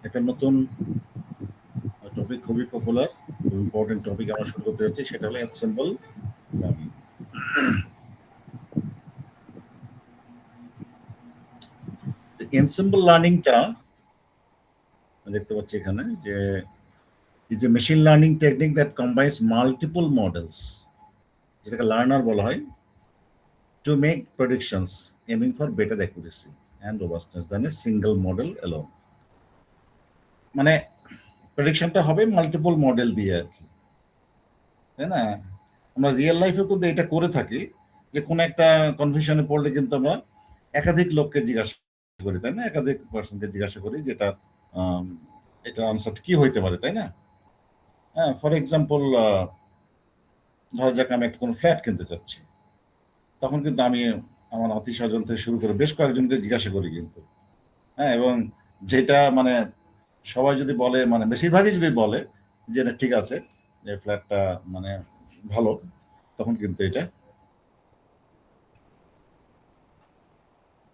একটা নতুন টপিক, খুবই পপুলার, খুব ইম্পর্টেন্ট টপিক আমরা শুরু করতে যাচ্ছি, সেটা হলো এনসেম্বল লার্নিং। এনসেম্বল লার্নিংটা দেখতে পাচ্ছি এখানে যে is a machine learning technique that combines multiple models, যেটাকে লার্নার বলা হয়, to make predictions aiming for better accuracy and robustness than a single model alone. মানে প্রেডিকশনটা হবে মাল্টিপল মডেল দিয়ে আর কি, তাই না? আমরা রিয়েল লাইফেও কিন্তু এটা করে থাকি, যে কোনো একটা কনফিউশনে পড়লে কিন্তু আমরা একাধিক লোককে জিজ্ঞাসা করি, তাই না? একাধিক পার্সনকে জিজ্ঞাসা করি যেটা এটা আনসারটা কি হইতে পারে, তাই না? হ্যাঁ, ফর এক্সাম্পল ধরা যাক আমি একটা কোনো ফ্ল্যাট কিনতে চাচ্ছি, তখন কিন্তু আমি আমার আত্মীয় স্বজন থেকে শুরু করে বেশ কয়েকজনকে জিজ্ঞাসা করি কিন্তু, হ্যাঁ, এবং যেটা মানে সবাই যদি বলে, মানে বেশিরভাগই যদি বলে যে না ঠিক আছে, যে ফ্ল্যাটটা মানে ভালো, তখন কিন্তু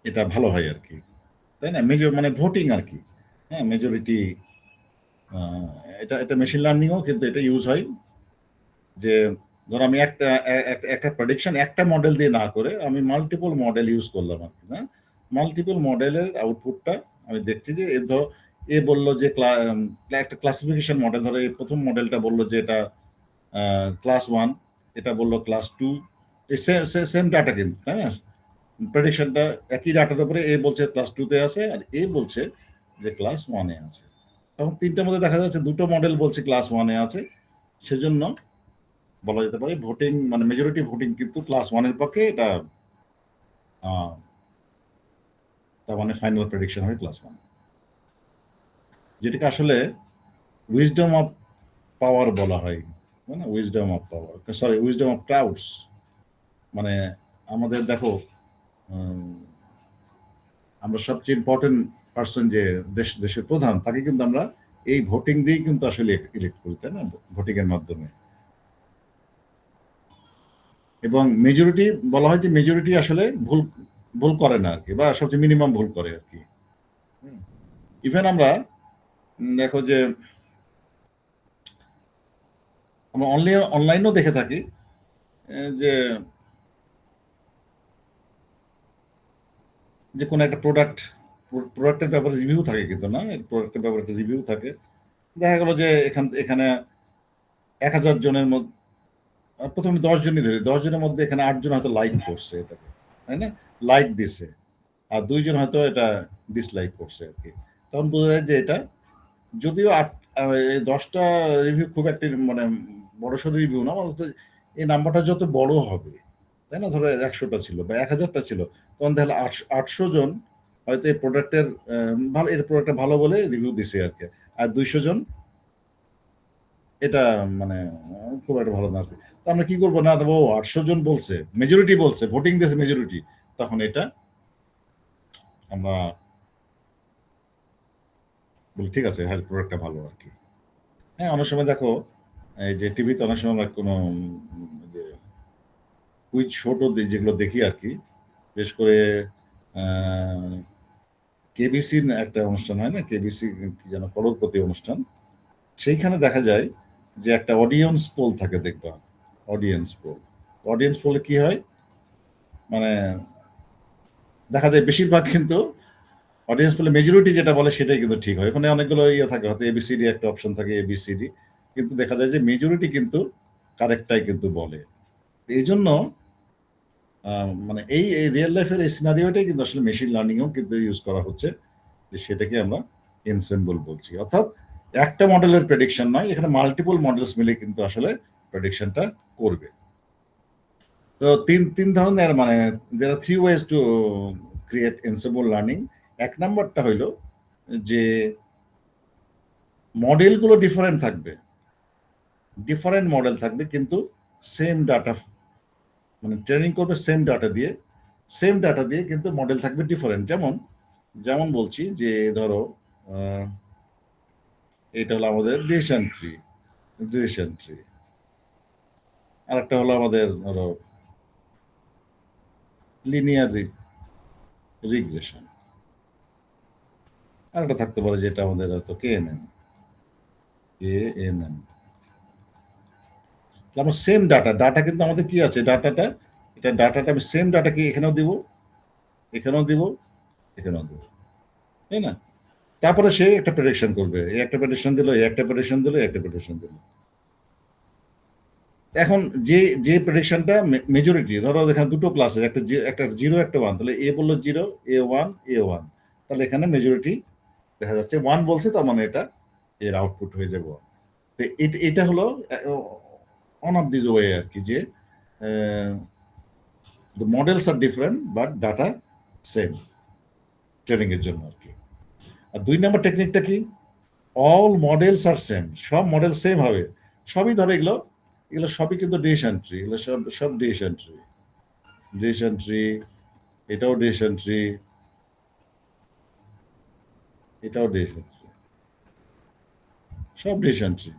এটা ভালো হয় আর কি, তাই না? মানে ভোটিং আর কি, হ্যাঁ, মেজরিটি। এটা এটা মেশিন লার্নিংও কিন্তু এটা ইউজ হয়, যে ধর আমি একটা প্রেডিকশন একটা মডেল দিয়ে না করে আমি মাল্টিপল মডেল ইউজ করলাম আর কি, না? মাল্টিপল মডেলের আউটপুটটা আমি দেখছি যে ধরো এ বললো যে একটা ক্লাসিফিকেশন মডেল, ধরো এই প্রথম মডেলটা বললো যে এটা ক্লাস 1, এটা বললো ক্লাস 2, সেম ডাটা কিন্তু, তাই না? প্রেডিকশনটা একই ডাটার উপরে এ বলছে ক্লাস 2-তে আছে আর এ বলছে যে ক্লাস 1-এ আছে। তখন তিনটার মধ্যে দেখা যাচ্ছে দুটো মডেল বলছে ক্লাস 1-এ আছে, সেজন্য বলা যেতে পারে ভোটিং মানে মেজরিটি ভোটিং কিন্তু ক্লাস 1-এর পক্ষে, এটা তার মানে ফাইনাল প্রেডিকশন হয় ক্লাস 1, যেটাকে আসলে উইজডম অফ পাওয়ার বলা হয়, না? Wisdom of power, sorry, wisdom of crowds. মানে আমাদের দেখো, আমরা সবচেয়ে ইম্পর্টেন্ট পার্সন যে দেশের প্রধান, তাকে কিন্তু আমরা এই ভোটিং দিয়েই কিন্তু আসলে ইলেক্ট করি, তাই না? ভোটিং এর মাধ্যমে। এবং মেজরিটি বলা হয় যে মেজরিটি আসলে ভুল ভুল করে না আর কি, বা সবচেয়ে মিনিমাম ভুল করে আর কি। ইভেন আমরা দেখো যে আমরা অনলাইনেও দেখে থাকি যে যে কোনো একটা প্রোডাক্টের ব্যাপারে রিভিউ থাকে কিন্তু, না? প্রোডাক্টের ব্যাপারে একটা রিভিউ থাকে, দেখা গেল যে এখানে 1000 জনের মধ্যে প্রথমে 10 জনই ধরি, 10 জনের মধ্যে এখানে 8 জন হয়তো লাইক করছে এটাকে, তাই না? লাইক দিছে, আর 2 জন হয়তো এটা ডিসলাইক করছে আর কি। তখন বোঝা যায় যে এটা যদিও 10টা রিভিউ খুব একটা মানে বড়সড় রিভিউ না, অন্তত এই নাম্বারটা যত বড় হবে, তাই না? ধরো 100টা ছিল বা 1000টা ছিল, তখন তাহলে 800 জন হয়তো এই প্রোডাক্টের ভালো, এর প্রোডাক্টটা ভালো বলে রিভিউ দিছে আর কি, আর 200 জন এটা মানে খুব একটা ভালো না। তো আমরা কি করবো, না দেবো 800 জন বলছে, মেজরিটি বলছে, ভোটিং দিয়েছে মেজরিটি, তখন এটা আমরা বলি ঠিক আছে, হ্যাঁ প্রোডাক্টটা ভালো আর কি। হ্যাঁ, অনেক সময় দেখো এই যে টিভিতে অনেক সময় আমরা কোনো কুইজ শোটো যেগুলো দেখি আর কি, বিশেষ করে কেবিসির একটা অনুষ্ঠান হয় না, কেবিসি কি যেন করোড়পতি অনুষ্ঠান, সেইখানে দেখা যায় যে একটা অডিয়েন্স পোল থাকে, দেখবা অডিয়েন্স পোলে কি হয়, মানে দেখা যায় বেশিরভাগ কিন্তু অডিয়েন্স পোলে মেজরিটি যেটা বলে সেটাই কিন্তু ঠিক হয়। ওখানে অনেকগুলো ইয়ে থাকে, হয়তো এবিসিডি একটা অপশন থাকে, এবিসিডি, কিন্তু দেখা যায় যে মেজরিটি কিন্তু কারেক্টটাই কিন্তু বলে। এই জন্য মানে এই রিয়েল লাইফের এই সিনারিওটাই কিন্তু আসলে মেশিন লার্নিংও কিন্তু ইউজ করা হচ্ছে, যে সেটাকে আমরা এনসেম্বল বলছি। অর্থাৎ একটা মডেলের প্রেডিকশন নয়, এখানে মাল্টিপল মডেলস মিলে কিন্তু আসলে প্রেডিকশনটা করবে। তো তিন ধরনের, মানে there are 3 ways to create ensemble learning. এক নাম্বারটা হইলো যে মডেলগুলো ডিফারেন্ট মডেল থাকবে, কিন্তু সেম ডাটা, মানে ট্রেনিং করবে সেম ডাটা দিয়ে কিন্তু মডেল থাকবে ডিফারেন্ট। যেমন বলছি যে ধরো এটা হলো আমাদের ডিসিশন ট্রি, আর একটা হলো আমাদের ধরো লিনিয়ার রিগ্রেশন, আর একটা থাকতে পারে যেটা আমাদের হয়তো KNN। আমার সেম ডাটা কিন্তু আমাদের কি আছে, ডাটাটা আমি সেম ডাটা কি এখানেও দিব, এখানেও দিব, এখানেও দিব, তাই না? তারপরে সে একটা প্রেডিকশন করবে, এই একটা প্রেডিকশন দিল, এই একটা প্রেডিকশন দিল, একটা প্রেডিকশন দিল। এখন যে যে প্রেডিকশনটা মেজরিটি, ধরো এখানে দুটো ক্লাসের, একটা 0 একটা 1, তাহলে এ বললো 0, A1, তাহলে এখানে মেজরিটি দেখা যাচ্ছে 1 বলছে, তার মানে এটা এর আউটপুট হয়ে যাবে 1। তো এটা হলো ওয়ান অফ দিস ওয়ে আর কি, যে the models are different but data same training এর জন্য আর কি। আর 2 নম্বর টেকনিকটা কি, অল মডেলস আর সেম, সব মডেল সেম হবে, সবই ধরো এগুলো এগুলো সবই কিন্তু ডিসিশন ট্রি, এগুলো সব সব ডিসিশন ট্রি, এটাও ডিসিশন ট্রি, এটাও ডিসিশন ট্রি, সব ডিসিশন ট্রি।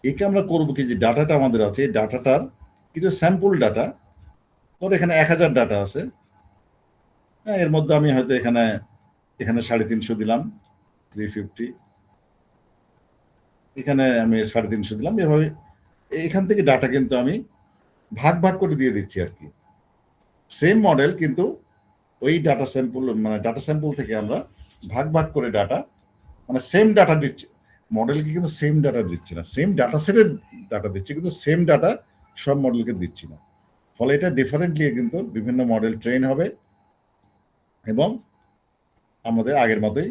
একে আমরা করবো কি, যে ডাটাটা আমাদের আছে, এই ডাটাটার কিছু স্যাম্পল ডাটা, ধর এখানে 1000 ডাটা আছে, হ্যাঁ, এর মধ্যে আমি হয়তো এখানে 350 দিলাম, 350, এখানে আমি 350 দিলাম, এভাবে এখান থেকে ডাটা কিন্তু আমি ভাগ ভাগ করে দিয়ে দিচ্ছি আর কি। সেম মডেল কিন্তু ওই ডাটা স্যাম্পল থেকে আমরা ভাগ ভাগ করে ডাটা, মানে সেম ডাটা দিচ্ছি, মডেলকে কিন্তু সেম ডাটা দিচ্ছি না, সেম ডাটা সেটের ডাটা দিচ্ছি, কিন্তু সেম ডাটা সব মডেলকে দিচ্ছি না। ফলে এটা ডিফারেন্টলি কিন্তু বিভিন্ন মডেল ট্রেন হবে, এবং আমাদের আগের মতোই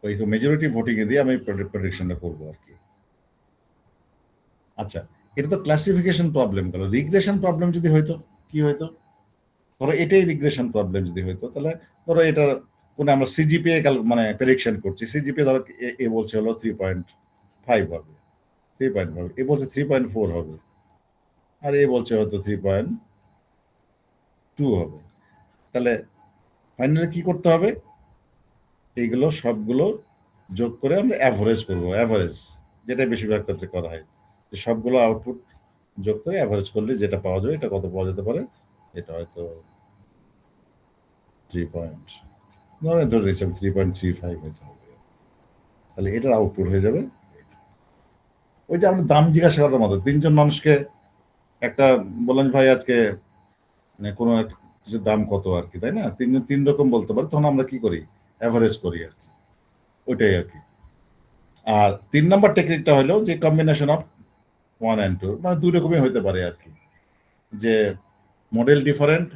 ওই মেজরিটি ভোটিং এ দিয়ে আমি প্রেডিকশনটা করবো আর কি। আচ্ছা, এটা তো ক্লাসিফিকেশন প্রবলেম গেল। রিগ্রেশন প্রবলেম যদি হইতো, কি হইতো, ধরো এটাই রিগ্রেশন প্রবলেম যদি হইতো, তাহলে ধরো এটা কোন আমরা সিজিপিএ মানে প্রেডিকশন করছি, সিজিপিএ ধরো এ বলছে হলো 3.5 হবে, 3.5, এ বলছে 3.4 হবে, আর এ বলছে হয়তো 3.2 হবে। তাহলে ফাইনালি কি করতে হবে, এইগুলো সবগুলো যোগ করে আমরা অ্যাভারেজ করবো, অ্যাভারেজ, যেটা বেশিরভাগ ক্ষেত্রে করা হয়, যে সবগুলো আউটপুট যোগ করে অ্যাভারেজ করলে যেটা পাওয়া যাবে, এটা কত পাওয়া যেতে পারে, এটা হয়তো 3.35 হতে হবে, তাহলে এটার আউটপুট হয়ে যাবে। ওই যে আমরা দাম জিজ্ঞাসা করার মতো, 3জন মানুষকে একটা বললেন ভাই আজকে কোনো কিছু দাম কত আর কি, তাই না, 3জন 3 রকম বলতে পারে, তখন আমরা কি করি, অ্যাভারেজ করি আর কি, ওইটাই আর কি। আর 3 নম্বর টেকনিকটা হলো যে কম্বিনেশন অফ 1 and 2, মানে 2 রকমই হতে পারে আর কি, যে মডেল ডিফারেন্ট,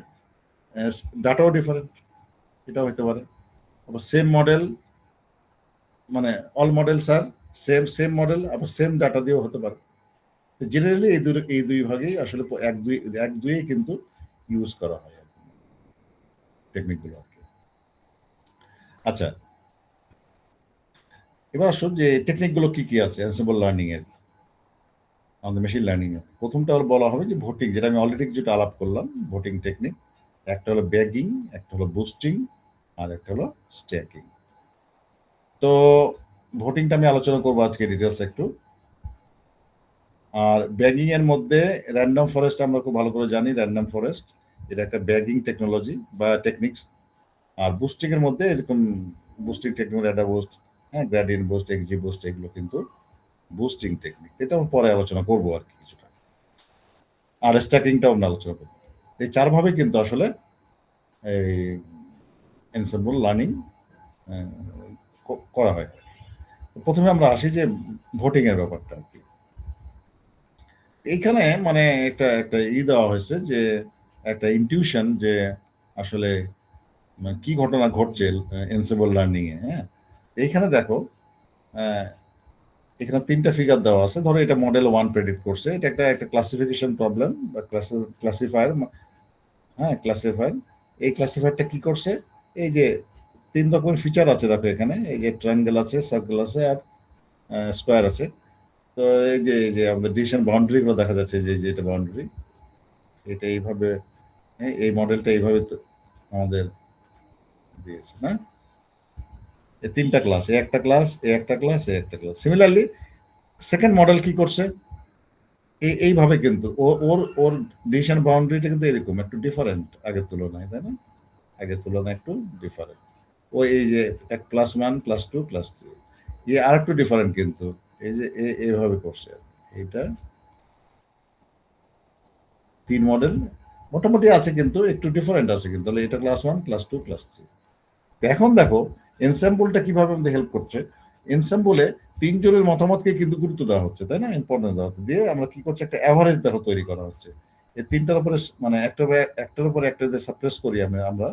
ডাটাও ডিফারেন্ট, এটাও হতে পারে। আবার সেম মডেল, মানে all models are same model, আবার সেম ডাটা দিয়েও হতে পারে। জেনারেলি এই দুই ভাগেই আসলে এক দুইয়ে কিন্তু ইউজ করা হয় টেকনিকগুলো আর কি। আচ্ছা, এবার আসুন যে টেকনিকগুলো কি কি আছে অ্যানসেম্বল লার্নিং এর, আমাদের মেশিন লার্নিং এর। প্রথমটা বলা হবে যে ভোটিং, যেটা আমি অলরেডি যেটা আলাপ করলাম, ভোটিং টেকনিক। একটা হলো ব্যাগিং, একটা হলো বুস্টিং, আর একটা হলো স্ট্যাকিং। তো ভোটিংটা আমি আলোচনা করবো আজকে ডিটেলস একটু। আর ব্যাগিং এর মধ্যে র্যান্ডম ফরেস্ট আমরা খুব ভালো করে জানি, র্যান্ডম ফরেস্ট এটা একটা ব্যাগিং টেকনোলজি বা টেকনিক। আর বুস্টিং এর মধ্যে এরকম বুস্টিং টেকনিক, ডেটা বুস্ট, হ্যাঁ, গ্রেডিয়েন্ট বুস্ট, এক্সজি বুস্ট, এগুলো কিন্তু বুস্টিং টেকনিক, এটা পরে আলোচনা করবো আর কি কিছুটা। আর স্ট্যাকিংটাও আমরা আলোচনা করবো। এই 4 ভাবে কিন্তু আসলে এই এনসেম্বল লার্নিং করা হয়। প্রথমে আমরা আসি যে ভোটিং এর ব্যাপারটা আর কি। এইখানে মানে একটা একটা দেওয়া হয়েছে, যে একটা ইনটিউশন, যে আসলে কি ঘটনা ঘটছে এনসেবল লার্নিং এ। হ্যাঁ, এইখানে দেখো, এখানে 3টা ফিগার দেওয়া আছে। ধরো এটা মডেল 1 প্রেডিক্ট করছে, এটা একটা একটা ক্লাসিফিকেশন প্রবলেম বা ক্লাসিফায়ার, হ্যাঁ, ক্লাসিফায়ার। এই ক্লাসিফায়ারটা কি করছে, এই যে 3 রকমের ফিচার আছে দেখো এখানে, এই যে ট্রায়াঙ্গেল আছে, সার্কেল আছে, আর স্কোয়ার আছে। তো এই যে আমাদের ডিসিশন বাউন্ডারি গুলো দেখা যাচ্ছে, যে এটা বাউন্ডারি, এটা এইভাবে, এই মডেলটা এইভাবে আমাদের দিয়েছে না, এই 3টা ক্লাস, একটা ক্লাস, একটা ক্লাস, একটা ক্লাস। সিমিলারলি সেকেন্ড মডেল কি করছে, এইভাবে কিন্তু ওর ওর ডিসিশন বাউন্ডারিটা কিন্তু এরকম একটু ডিফারেন্ট আগের তুলনায়, তাই না, আগের তুলনায় একটু ডিফারেন্ট। ওই এই যে +1 +2 +3 আর একটু ডিফারেন্ট, কিন্তু এই যে এভাবে করছে এটা 3 মডেল মোটামুটি আছে, কিন্তু একটু ডিফারেন্ট আছে, কিন্তু তাহলে এটা +1 +2 +3। এখন দেখো এনসেম্বলটা কিভাবে আমাদের হেল্প করছে। এনসেম্বলে 3 জনের মতামতকে কিন্তু গুরুত্ব দেওয়া হচ্ছে, তাই না, ইম্পর্টেন্স দেওয়া হচ্ছে, দিয়ে আমরা কি করছি, একটা অ্যাভারেজ দেখো তৈরি করা হচ্ছে। এই তিনটার উপরে মানে একটার উপরে একটা যদি সাপ্রেস করি আমরা,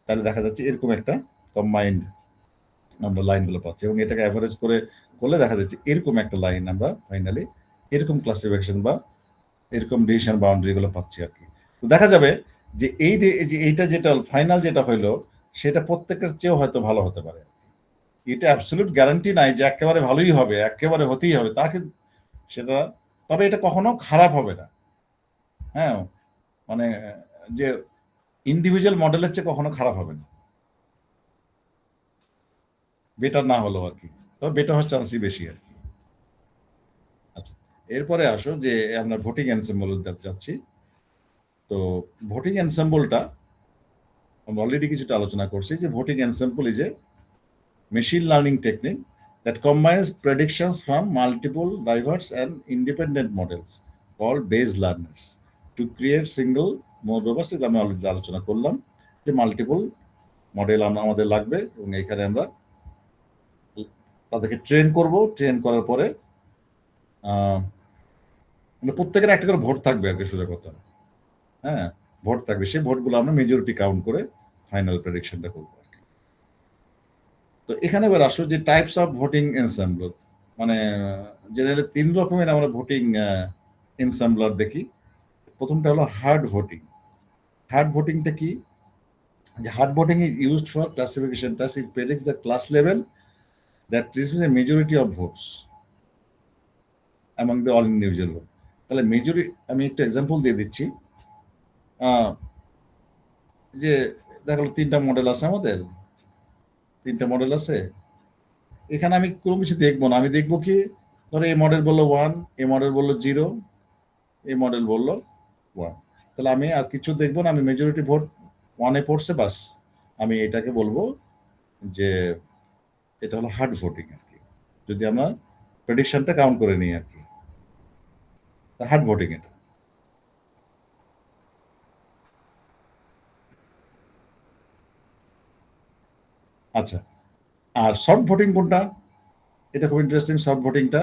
তাহলে দেখা যাচ্ছে এরকম একটা কম্বাইন্ড আমরা লাইনগুলো পাচ্ছি, এবং এটাকে অ্যাভারেজ করলে দেখা যাচ্ছে এরকম একটা লাইন আমরা ফাইনালি এরকম ক্লাসিফিকেশন বা এরকম ডিসিশন বাউন্ডারি গুলো পাচ্ছি আর কি। তো দেখা যাবে যে এইটা যেটা ফাইনাল যেটা হইলো সেটা প্রত্যেকের চেয়েও হয়তো ভালো হতে পারে। এটা অ্যাবসলিউট গ্যারান্টি নাই যে একেবারে ভালোই হবে, একেবারে হতেই হবে তা কিন্তু সেটা, তবে এটা কখনো খারাপ হবে না। হ্যাঁ, মানে যে ইন্ডিভিজুয়াল মডেলের চেয়ে কখনো খারাপ হবে না, বেটার না হলেও আর কি, তবে বেটার হওয়ার চান্সই বেশি আর কি। আচ্ছা, এরপরে আসো যে আমরা ভোটিং এনসেম্বল যাচ্ছি। তো ভোটিং এনসেম্বলটা আমরা অলরেডি কিছুটা আলোচনা করছি, যে voting ensemble is a machine learning technique that combines predictions from multiple diverse and independent models called Bayes learners to create single more robust, এটা আমি অলরেডি আলোচনা করলাম যে মাল্টিপল মডেল আমাদের লাগবে, এবং এখানে আমরা তাদেরকে ট্রেন করব, ট্রেন করার পরে মানে প্রত্যেকের একটা করে ভোট থাকবে আর কি, সোজা কথা। হ্যাঁ, ভোট থাকবে, সেই ভোটগুলো আমরা মেজরিটি কাউন্ট করে ফাইনাল প্রেডিকশনটা করবো। তো এখানে এবার আসো যে টাইপস অফ ভোটিং এনসেম্বল, মানে জেনারেলি 3 রকমের আমরা ভোটিং এনসেম্বলার দেখি। প্রথমটা হলো হার্ড ভোটিং। হার্ড ভোটিংটা কি, যে hard voting is used for classification task, it predicts the class level that receives A majority of votes among the all individual vote. তাহলে আমি একটা এক্সাম্পল দিয়ে দিচ্ছি। যে দেখা গেলো 3টা মডেল আছে আমাদের, 3টা মডেল আছে, এখানে আমি কোনো কিছু দেখবো না, আমি দেখবো কি, ধরো এই মডেল বললো 1, এই মডেল বললো 0, এই মডেল বললো 1, তাহলে আমি আর কিছু দেখবো না, আমি মেজরিটি ভোট 1-এ পড়ছে, বাস আমি এটাকে বলবো যে এটা হলো হার্ড ভোটিং আর কি, যদি আমরা প্রেডিকশনটা কাউন্ট করে নিই আর কি, হার্ড ভোটিং এটা। আচ্ছা, আর সফট ভোটিং কোনটা, এটা খুব ইন্টারেস্টিং। সফট ভোটিংটা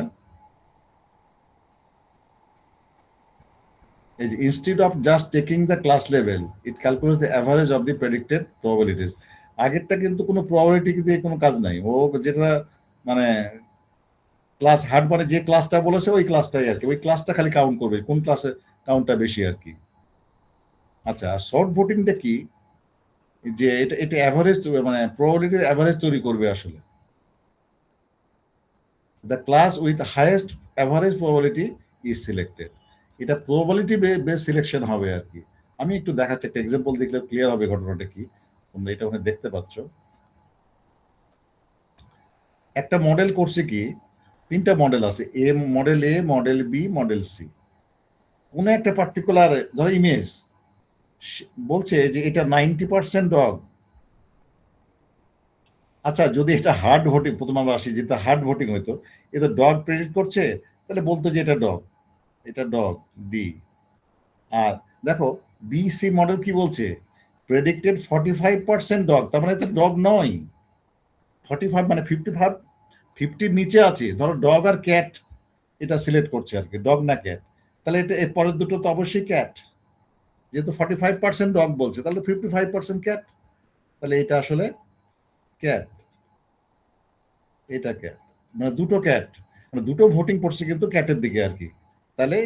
এই যে instead of just taking the class level, it calculates the average of the predicted probabilities. আগেরটা কিন্তু কোনো প্রবাবিলিটি দিয়ে কোনো কাজ নাই, ও যেটা মানে ক্লাস হার্ড মানে যে ক্লাসটা বলেছে ওই ক্লাসটাই আর কি, ওই ক্লাসটা খালি কাউন্ট করবে, কোন ক্লাসে কাউন্টটা বেশি আর কি। আচ্ছা, আর শর্ট ভোটিংটা কি, যে এটা এটা অ্যাভারেজ মানে প্রবাবিলিটির অ্যাভারেজ তৈরি করবে আসলে। The class with highest average probability is selected, এটা প্রবাবিলিটি বেস সিলেকশন হবে আর কি। আমি একটু দেখাচ্ছি, একটা এক্সাম্পল দেখলে ক্লিয়ার হবে ঘটনাটা কি। তোমরা এটা ওখানে দেখতে পাচ্ছ, একটা মডেল করছে কি, 3টা মডেল আছে, মডেল এ, মডেল বি, মডেল সি। কোন একটা পার্টিকুলার ধরো ইমেজ বলছে যে এটা 90% ডগ। আচ্ছা, যদি এটা হার্ড ভোটিং, প্রথম আমরা আসি, যেটা হার্ড ভোটিং হইতো, এটা ডগ প্রেডিক্ট করছে, তাহলে বলতো যে এটা ডগ, এটা ডগ ডি। আর দেখো বিসি মডেল কি বলছে, প্রেডিক্টেড 45% ডগ, তার মানে এটা ডগ নয়। 45 মানে 55, 50-র নিচে আছে, ধরো ডগ আর ক্যাট এটা সিলেক্ট করছে আর কি, ডগ না ক্যাট, তাহলে এটা এর পরের দুটো তো অবশ্যই ক্যাট, যেহেতু 45% ডগ বলছে, তাহলে 55% ক্যাট, তাহলে এটা আসলে ক্যাট, এটা ক্যাট, মানে দুটো ক্যাট, মানে দুটো ভোটিং পড়ছে কিন্তু ক্যাটের দিকে আর কি। তাহলে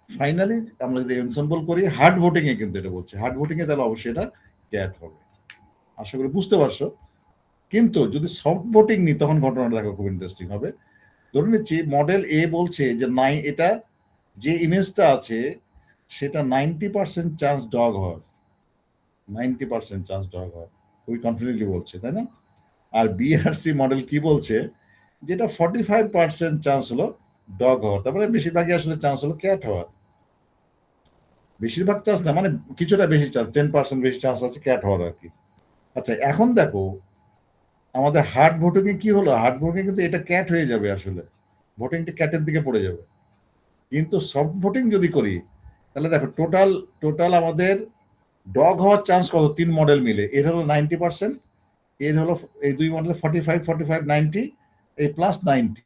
ফাইনালি আমরা যদি এনসেম্বল করি হার্ড ভোটিং এ, কিন্তু এটা বলছে হার্ড ভোটিং এ, তাহলে অবশ্যই এটা ক্যাট হবে। আশা করি বুঝতে পারছো। কিন্তু যদি সফট ভোটিং নিই তখন ঘটনাটা দেখো খুব ইন্টারেস্টিং হবে। ধরে নিচ্ছি মডেল এ বলছে যে এটা যে ইমেজটা আছে সেটা 90% চান্স ডগ হওয়ার, 90% চান্স ডগ হওয়ার, খুবই কনফিডেন্টলি বলছে, তাই না? আর বিআরসি মডেল কি বলছে, যেটা 45% চান্স হলো ডগ হওয়ার, তারপরে বেশিরভাগই আসলে চান্স হলো ক্যাট হওয়ার। বেশিরভাগ চান্স না, মানে কিছুটা বেশি চান্স, 10% বেশি চান্স আছে ক্যাট হওয়ার আর কি। আচ্ছা, এখন দেখো আমাদের হার্ড ভোটিং এ কি হলো, হার্ড ভোটিং কিন্তু এটা ক্যাট হয়ে যাবে, আসলে ভোটিংটা ক্যাটের দিকে পড়ে যাবে। কিন্তু সফট ভোটিং যদি করি, তাহলে দেখো টোটাল টোটাল আমাদের ডগ হওয়ার চান্স কত, 3 মডেল মিলে এর হলো 90%, এর হলো এই 2 মডেল 45, 90, এই প্লাস 90,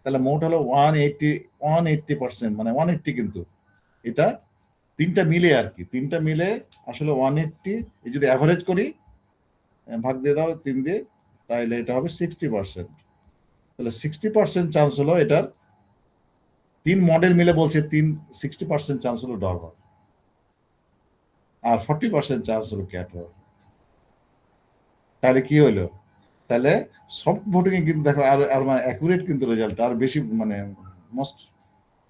তাহলে মোট হলো 180%, মানে 180। কিন্তু এটা তিনটা মিলে আর কি, তিনটা মিলে আসলে 180, এই যদি অ্যাভারেজ করি, ভাগ দিয়ে দাও 3 দিয়ে, তাহলে এটা হবে 60%। তাহলে 60% চান্স হলো এটার, 3 মডেল মিলে বলছে 60% চান্স হলো ডগ হওয়ার, আর 40% চান্স হলো ক্যাট হওয়ার। তাহলে কি হলো, তাহলে সফট ভোটিং এ কিন্তু দেখো আর আর মানে অ্যাকুরেট কিন্তু রেজাল্ট আর বেশি, মানে মোস্ট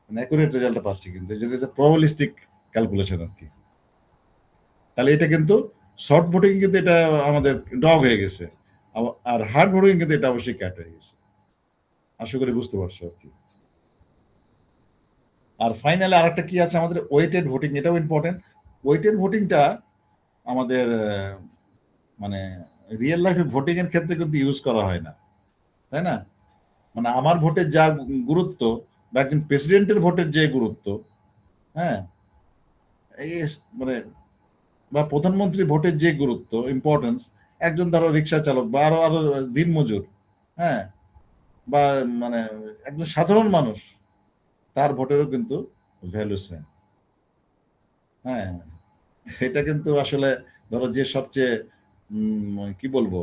মানে অ্যাকুরেট রেজাল্টটা পাচ্ছি কিন্তু, যেটা প্রবাবিলিস্টিক ক্যালকুলেশন আর কি। তাহলে এটা কিন্তু শর্ট ভোটিং কিন্তু এটা আমাদের ডগ হয়ে গেছে, আর হার্ড ভোটিং কিন্তু এটা অবশ্যই ক্যাট হয়ে গেছে। আশা করি বুঝতে পারছো আর কি। আর ফাইনালি আরেকটা কি আছে আমাদের, ওয়েটেড ভোটিং, এটাও ইম্পর্টেন্ট। ওয়েটেড ভোটিংটা আমাদের মানে রিয়েল লাইফে ভোটিং এর ক্ষেত্রে কিন্তু ইউজ করা হয় না, তাই না? মানে আমার ভোটের যা গুরুত্ব, বা একজন প্রেসিডেন্টের ভোটের যে গুরুত্ব, হ্যাঁ, এই মানে বা প্রধানমন্ত্রী ভোটের যে গুরুত্ব, ইম্পর্টেন্স, একজন ধরো রিক্সা চালক বা আরো আরো দিনমজুর, হ্যাঁ, বা মানে একজন সাধারণ মানুষ, তার ভোটেরও কিন্তু ভ্যালু সেম। হ্যাঁ, এটা কিন্তু আসলে ধরো যে সবচেয়ে কি বলবো,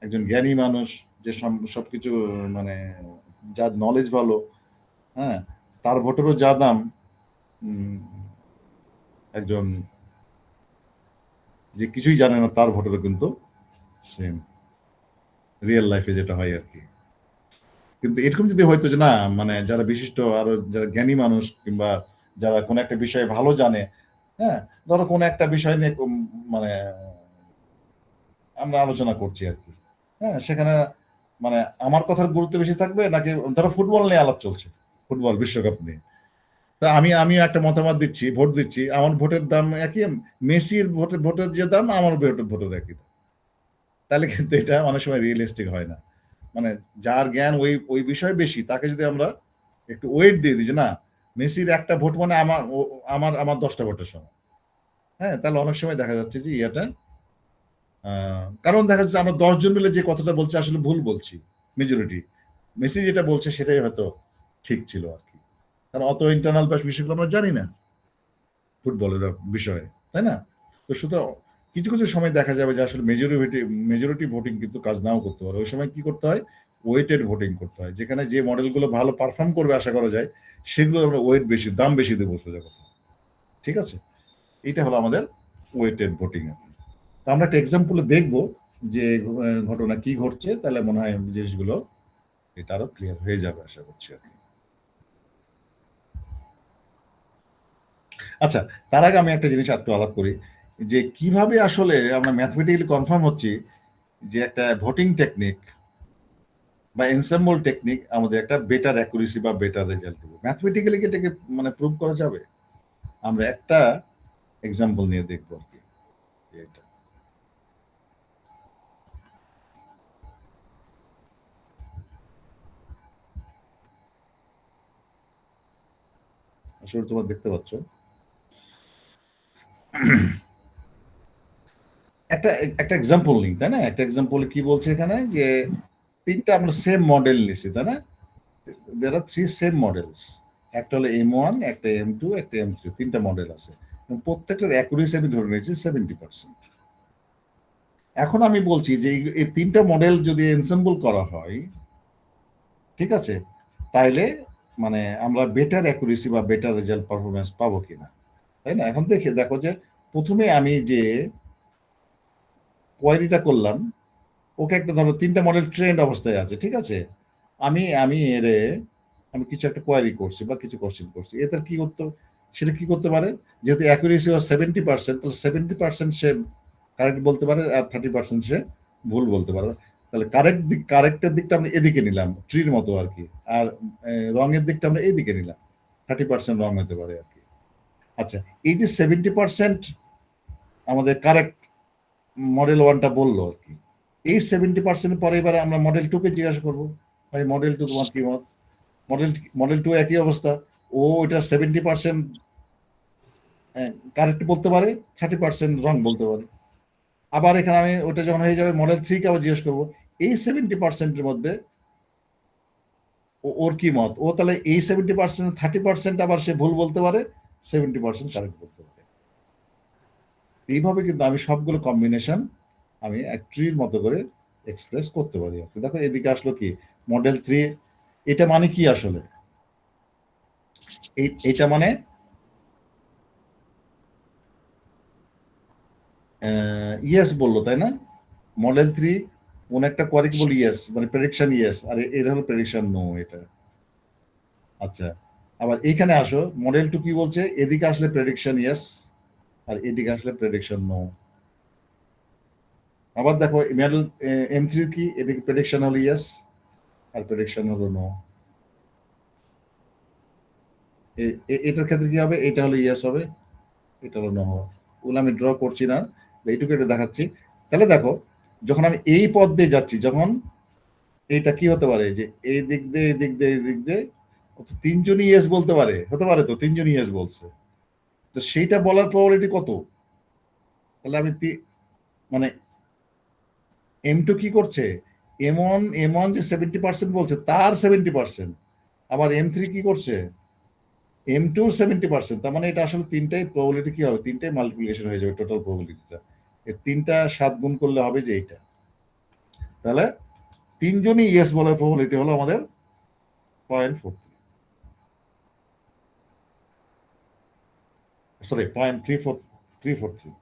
একজন জ্ঞানী মানুষ, যে সবকিছু মানে যার নলেজ ভালো, হ্যাঁ, তার ভোটেরও যা দাম, উম, একজন যে কিছুই জানে না তার ভোটেরও কিন্তু সেম, রিয়েল লাইফে যেটা হয় আর কি। কিন্তু এরকম যদি হয়তো যে না, মানে যারা বিশিষ্ট আরো যারা জ্ঞানী মানুষ, কিংবা যারা কোনো একটা বিষয়ে ভালো জানে, হ্যাঁ, ধরো কোনো একটা বিষয় নিয়ে মানে আমরা আলোচনা করছি আর কি, হ্যাঁ, সেখানে মানে আমার কথার গুরুত্ব বেশি থাকবে, নাকি ধরো ফুটবল নিয়ে আলাপ চলছে, ফুটবল বিশ্বকাপ নিয়ে, তা আমি একটা মতামত দিচ্ছি, ভোট দিচ্ছি, আমার ভোটের দাম একই, মেসির ভোটের যে দাম আমার ভোটের একই দাম, তাহলে কিন্তু এটা অনেক সময় রিয়েলিস্টিক হয় না। মানে যার জ্ঞান ওই ওই বিষয়ে বেশি, তাকে যদি আমরা একটু ওয়েট দিয়ে দিই যে না, মেসির একটা ভোট মানে আমার আমার 10টা ভোটের সমান, হ্যাঁ, তাহলে অনেক সময় দেখা যাচ্ছে যে ইয়েটা, কারণ দেখা যাচ্ছে আমরা 10 জন মিলে যে কথাটা বলছি আসলে ভুল বলছি, মেজরিটি মেসি যেটা বলছে সেটাই হয়তো ঠিক ছিল আর কি, কারণ অত ইন্টারনাল বিষয়গুলো আমরা জানি না ফুটবলের বিষয়ে, তাই না? তো সুতরাং কিছু কিছু সময় দেখা যাবে যে আসলে মেজরিটি ভোটিং কিন্তু কাজ নাও করতে পারে, ওই সময় কি করতে হয়, ওয়েটেড ভোটিং করতে হয়, যেখানে যে মডেলগুলো ভালো পারফর্ম করবে আশা করা যায়, সেগুলো আমরা ওয়েট বেশি, দাম বেশি দেবো সোজা কথা। ঠিক আছে, এটা হলো আমাদের ওয়েটেড ভোটিং। আমরা একটা এক্সাম্পলে দেখবো যে ঘটনা কি ঘটছে, তাহলে মনে হয় জিনিসগুলো এটা আরো ক্লিয়ার হয়ে যাবে আশা করছি আর কি। আচ্ছা, তার আগে আমি একটা জিনিস একটু আলাপ করি, যে কিভাবে আসলে আমরা ম্যাথমেটিক্যালি কনফার্ম হচ্ছি যে একটা ভোটিং টেকনিক বা এনসেম্বল টেকনিক আমাদের একটা বেটার অ্যাকুরেসি বা বেটার রেজাল্ট দেবে, ম্যাথমেটিক্যালি কি এটাকে মানে প্রুভ করা যাবে? আমরা একটা এক্সাম্পল নিয়ে দেখবো আর কি। এটা আসলে তোমরা দেখতে পাচ্ছ, একটা একটা এক্সাম্পল নিই, তাই না? একটা এক্সাম্পল কি বলছে এখানে, যে তিনটা আমরা সেম মডেল নিছি, তাই না? দের আর 3 সেম মডেলস, একটা হলো M1, একটা M2, একটা M3, তিনটা মডেল আছে, এবং প্রত্যেকটার অ্যাকুরেসি আমি ধরে নিয়েছি 70%। এখন আমি বলছি যে এই তিনটা মডেল যদি এনসেম্বল করা হয়, ঠিক আছে, তাইলে মানে আমরা বেটার অ্যাকুরেসি বা বেটার রেজাল্ট পারফরমেন্স পাবো কিনা, তাই না? এখন দেখো যে প্রথমে আমি যে কোয়ারিটা করলাম, ওকে একটা ধরো তিনটা মডেল ট্রেন্ড অবস্থায় আছে, ঠিক আছে, আমি আমি এরে আমি কিছু একটা কোয়ারি করছি বা কিছু কোশ্চেন করছি, এতে কি করতে, সেটা কি করতে পারে, যেহেতু অ্যাকুরেসি ওর 70%, তাহলে 70% সে কারেক্ট বলতে পারে, আর 30% সে ভুল বলতে পারে। তাহলে কারেক্টের দিকটা আমরা এদিকে নিলাম, ট্রির মতো আর কি, আর রঙের দিকটা আমরা এইদিকে নিলাম, 30% রং হতে পারে আর কি। আচ্ছা, এই যে 70% আমাদের কারেক্ট মডেল ওয়ানটা বললো আর কি, এই 70% পরে এবারে আমরা মডেল 2 কে জিজ্ঞাসা করবো, ভাই মডেল 2 তোমার কি মত? মডেল 2 একই অবস্থা, ও এটা 70% কারেক্ট বলতে পারে, 30% রং বলতে পারে। আবার এখানে আমি ওটা যখন হয়ে যাবে মডেল 3 কে আবার জিজ্ঞেস করবো এই 70%-এর মধ্যে ওর কি মত, ও তাহলে এই 70% 30% আবার সে ভুল বলতে পারে, 70% কারেক্ট বলতে পারে। এইভাবে কিন্তু আমি সবগুলো কম্বিনেশন আমি এক ট্রির মতো করে এক্সপ্রেস করতে পারি। দেখো এদিকে আসলো কি মডেল 3, এটা মানে কি আসলে? এটা মানে ইয়েস বললো, তাই না? মডেল 3 কোন একটা করে কি বলি ইয়েস, মানে প্রেডিকশন ইয়েস, আর এটা হলো প্রেডিকশন নো। এটা আচ্ছা, আবার এইখানে আসো, মডেল 2 কি বলছে? এদিকে আসলে প্রেডিকশন ইয়েস, আর এদিকে আসলে প্রেডিকশন নো। আবার দেখো মডেল M3 কি, এদিকে প্রেডিকশন হলো ইয়েস আর প্রেডিকশন হলো নো। এটার ক্ষেত্রে কি হবে? এটা হলো ইয়েস হবে, এটা হলো নো হবে। ওগুলো আমি ড্র করছি না, এইটুকু এটা দেখাচ্ছি। তাহলে দেখো যখন আমি এই পথ দিয়ে যাচ্ছি, যখন এইটা কি হতে পারে যে এই দিক দিয়ে এই দিক দিয়ে এই দিক দিয়ে তিনজনই ইয়েস বলতে পারে, হতে পারে তো তিনজনই ইয়েস বলছে, তো সেইটা বলার প্রবাবিলিটি কত? তাহলে আমি মানে M2 কি করছে, এম ওয়ান যে 70% বলছে তার 70%, আবার M3 কি করছে M2 70%, তার মানে এটা আসলে তিনটাই প্রবাবিলিটি কি হবে, তিনটাই মাল্টিপ্লিকেশন হয়ে যাবে টোটাল প্রবাবিলিটিটা। এই তিনটা 7 গুণ করলে হবে যে এইটা। তাহলে তিনজনই ইয়েস বলার প্রবাবিলিটি হলো আমাদের 0.43, সরি 0.343।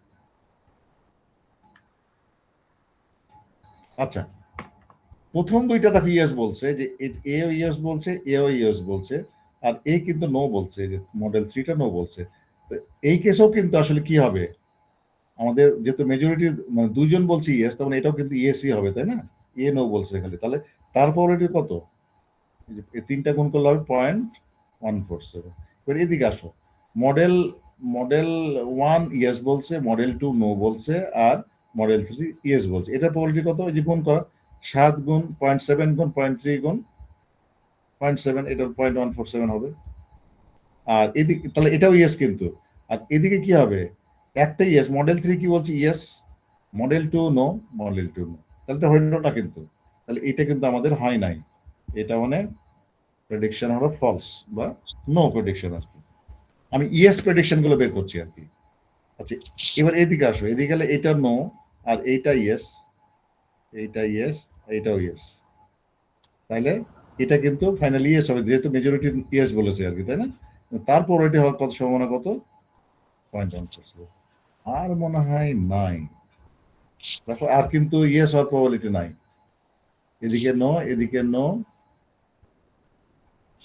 আচ্ছা, প্রথম দুইটা দেখো ইয়েস বলছে, যে এও ইয়েস বলছে, এও ইয়েস বলছে, আর এ কিন্তু নো বলছে, যে মডেল 3টা নো বলছে। তো এই কেসেও কিন্তু আসলে কি হবে, আমাদের যেহেতু মেজরিটি মানে দুইজন বলছে ইয়েস, তখন এটাও কিন্তু ইয়েসই হবে, তাই না? এ নো বলছে খালি, তাহলে তার প্রবাবিলিটি কত? এই তিনটা গুণ করলে হবে 0.147। এবার এদিকে আসো, মডেল মডেল 1 ইয়েস বলছে, মডেল 2 নো বলছে, আর মডেল 3 ইয়েস বলছে। এটা প্রবাবিলিটি কত? এই যে গুণ করা, 7 গুণ 0.7 গুণ 0.3 গুণ 0.7, এটা 0.147 হবে। আর এদিকে তাহলে এটাও ইয়েস কিন্তু, আর এদিকে কি হবে, একটা ইয়েস, মডেল 3 কি বলছে yes, model 2 no, model 2 no, তাহলে এটা হইল না কিন্তু। তাহলে এটা কিন্তু আমাদের হয় নাই, এটা মানে প্রেডিকশন হলো ফলস বা নো প্রেডিকশন আর কি। আমি ইয়েস প্রেডিকশন গুলো বের করছি আর কি। আচ্ছা, এবার এদিকে আসো, এদিকে গেলে এটা নো আর এইটা ইয়েস, এইটা ইয়েস, এইটাও ইয়েস, তাইলে এটা কিন্তু ফাইনালি ইয়েস হবে, যেহেতু মেজরিটি ইয়েস বলেছে আর কি, তাই না? তার প্রবাবিলিটি হওয়ার কত সম্ভাবনা কত? 0.1%। আর মনে হয় নাই, দেখো আর কিন্তু ইয়েস হওয়ার প্রবাবিলিটি নাই। এদিকে নো, এদিকে নো,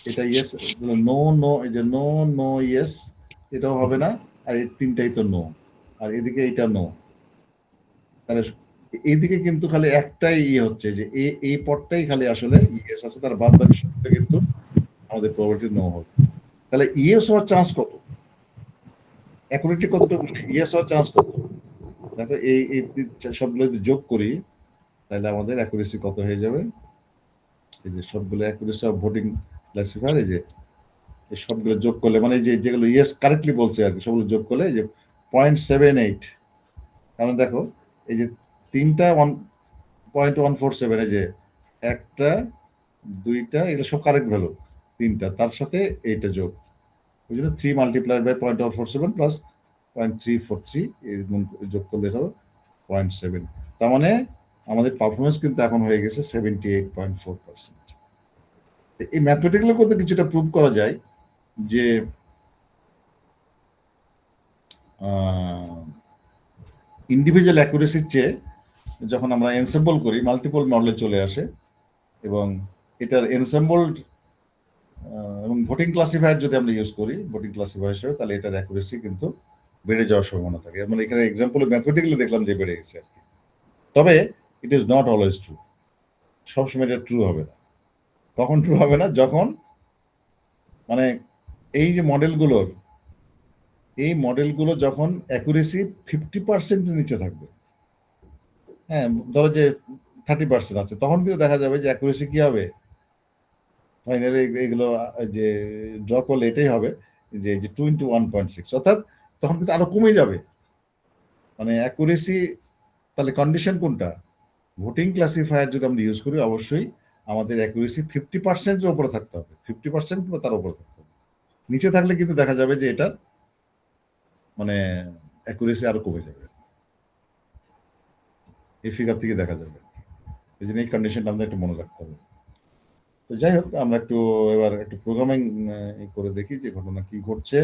এটা ইয়েস, নো নো, এই যে নো নো ইয়েস, এটাও হবে না, আর এই তিনটাই তো নো, আর এদিকে এইটা নো। তাহলে এইদিকে কিন্তু খালি একটাই ইয়ে হচ্ছে, যে এই পদটাই খালি আসলে ইয়েস আছে, তার বাদ বাকি সবটা কিন্তু আমাদের প্রবাবিলিটি নো হবে। তাহলে ইয়েস হওয়ার চান্স কত, অ্যাকুরেটলি কতটুকু, মানে ইয়েস হওয়ার চান্স কত? দেখো এই সবগুলো যদি যোগ করি, তাহলে আমাদের অ্যাকুরেসি কত হয়ে যাবে? এই যে সবগুলো অ্যাকুরেসি অফ ভোটিং ক্লাসিফায়ার, এই যে এই সবগুলো যোগ করলে, মানে যে যেগুলো ইয়েস কারেক্টলি বলছে আর কি, সবগুলো যোগ করলে এই যে 0.78। কারণ দেখো এই যে তিনটা 1.147, এই যে একটা দুইটা এগুলো সব কারেক্ট ভ্যালু, তিনটা তার সাথে এইটা যোগ, ওই জন্য 3 মাল্টিপ্লাই বাই 0.147 প্লাস 0.343 যোগ করলে এটা হবে 0.7। তার মানে আমাদের পারফরমেন্স কিন্তু এখন হয়ে গেছে 78.4%। এই ম্যাথমেটিক্যালি করতে কিছুটা প্রুভ করা যায় যে ইন্ডিভিজুয়াল অ্যাকুরেসির চেয়ে যখন আমরা এনসেম্বল করি মাল্টিপল মডেলে চলে আসে, এবং এটার এনসেম্বলড এবং ভোটিং ক্লাসিফায়ার যদি আমরা ইউজ করি ভোটিং ক্লাসিফায়ার হিসেবে, তাহলে এটার অ্যাকুরেসি কিন্তু বেড়ে যাওয়ার সম্ভাবনা থাকে। মানে এখানে এক্সাম্পল ম্যাথমেটিক্যালি দেখলাম যে বেড়ে গেছে আর কি। তবে it is not always true, সবসময় এটা ট্রু হবে না। কখন ট্রু হবে না? যখন মানে এই যে মডেলগুলো যখন অ্যাকুরেসি 50% নিচে থাকবে। হ্যাঁ, ধরো যে 30% আছে, তখন কিন্তু দেখা যাবে যে অ্যাকুরেসি কি হবে, ফাইনালি এগুলো যে ড্র করলে এটাই হবে যে 2 × 1.6, অর্থাৎ তখন কিন্তু আরো কমে যাবে। মানে অ্যাকুরেসি, তাহলে কন্ডিশন কোনটা? ভোটিং ক্লাসিফায়ার যদি আমরা ইউজ করি, অবশ্যই আমাদের অ্যাকুরেসি 50%-এর উপরে থাকতে হবে, 50% বা তার উপরে থাকতে হবে। নিচে থাকলে কিন্তু দেখা যাবে যে এটা মানে অ্যাকুরেসি আরো কমে যাবে, এই ফিগার থেকে দেখা যাবে। এই জন্য এই কন্ডিশনটা আমাদের একটু মনে রাখতে হবে। তো যাই হোক, আমরা একটু এবার একটু প্রোগ্রামিং করে দেখি যে ঘটনা কি ঘটছে।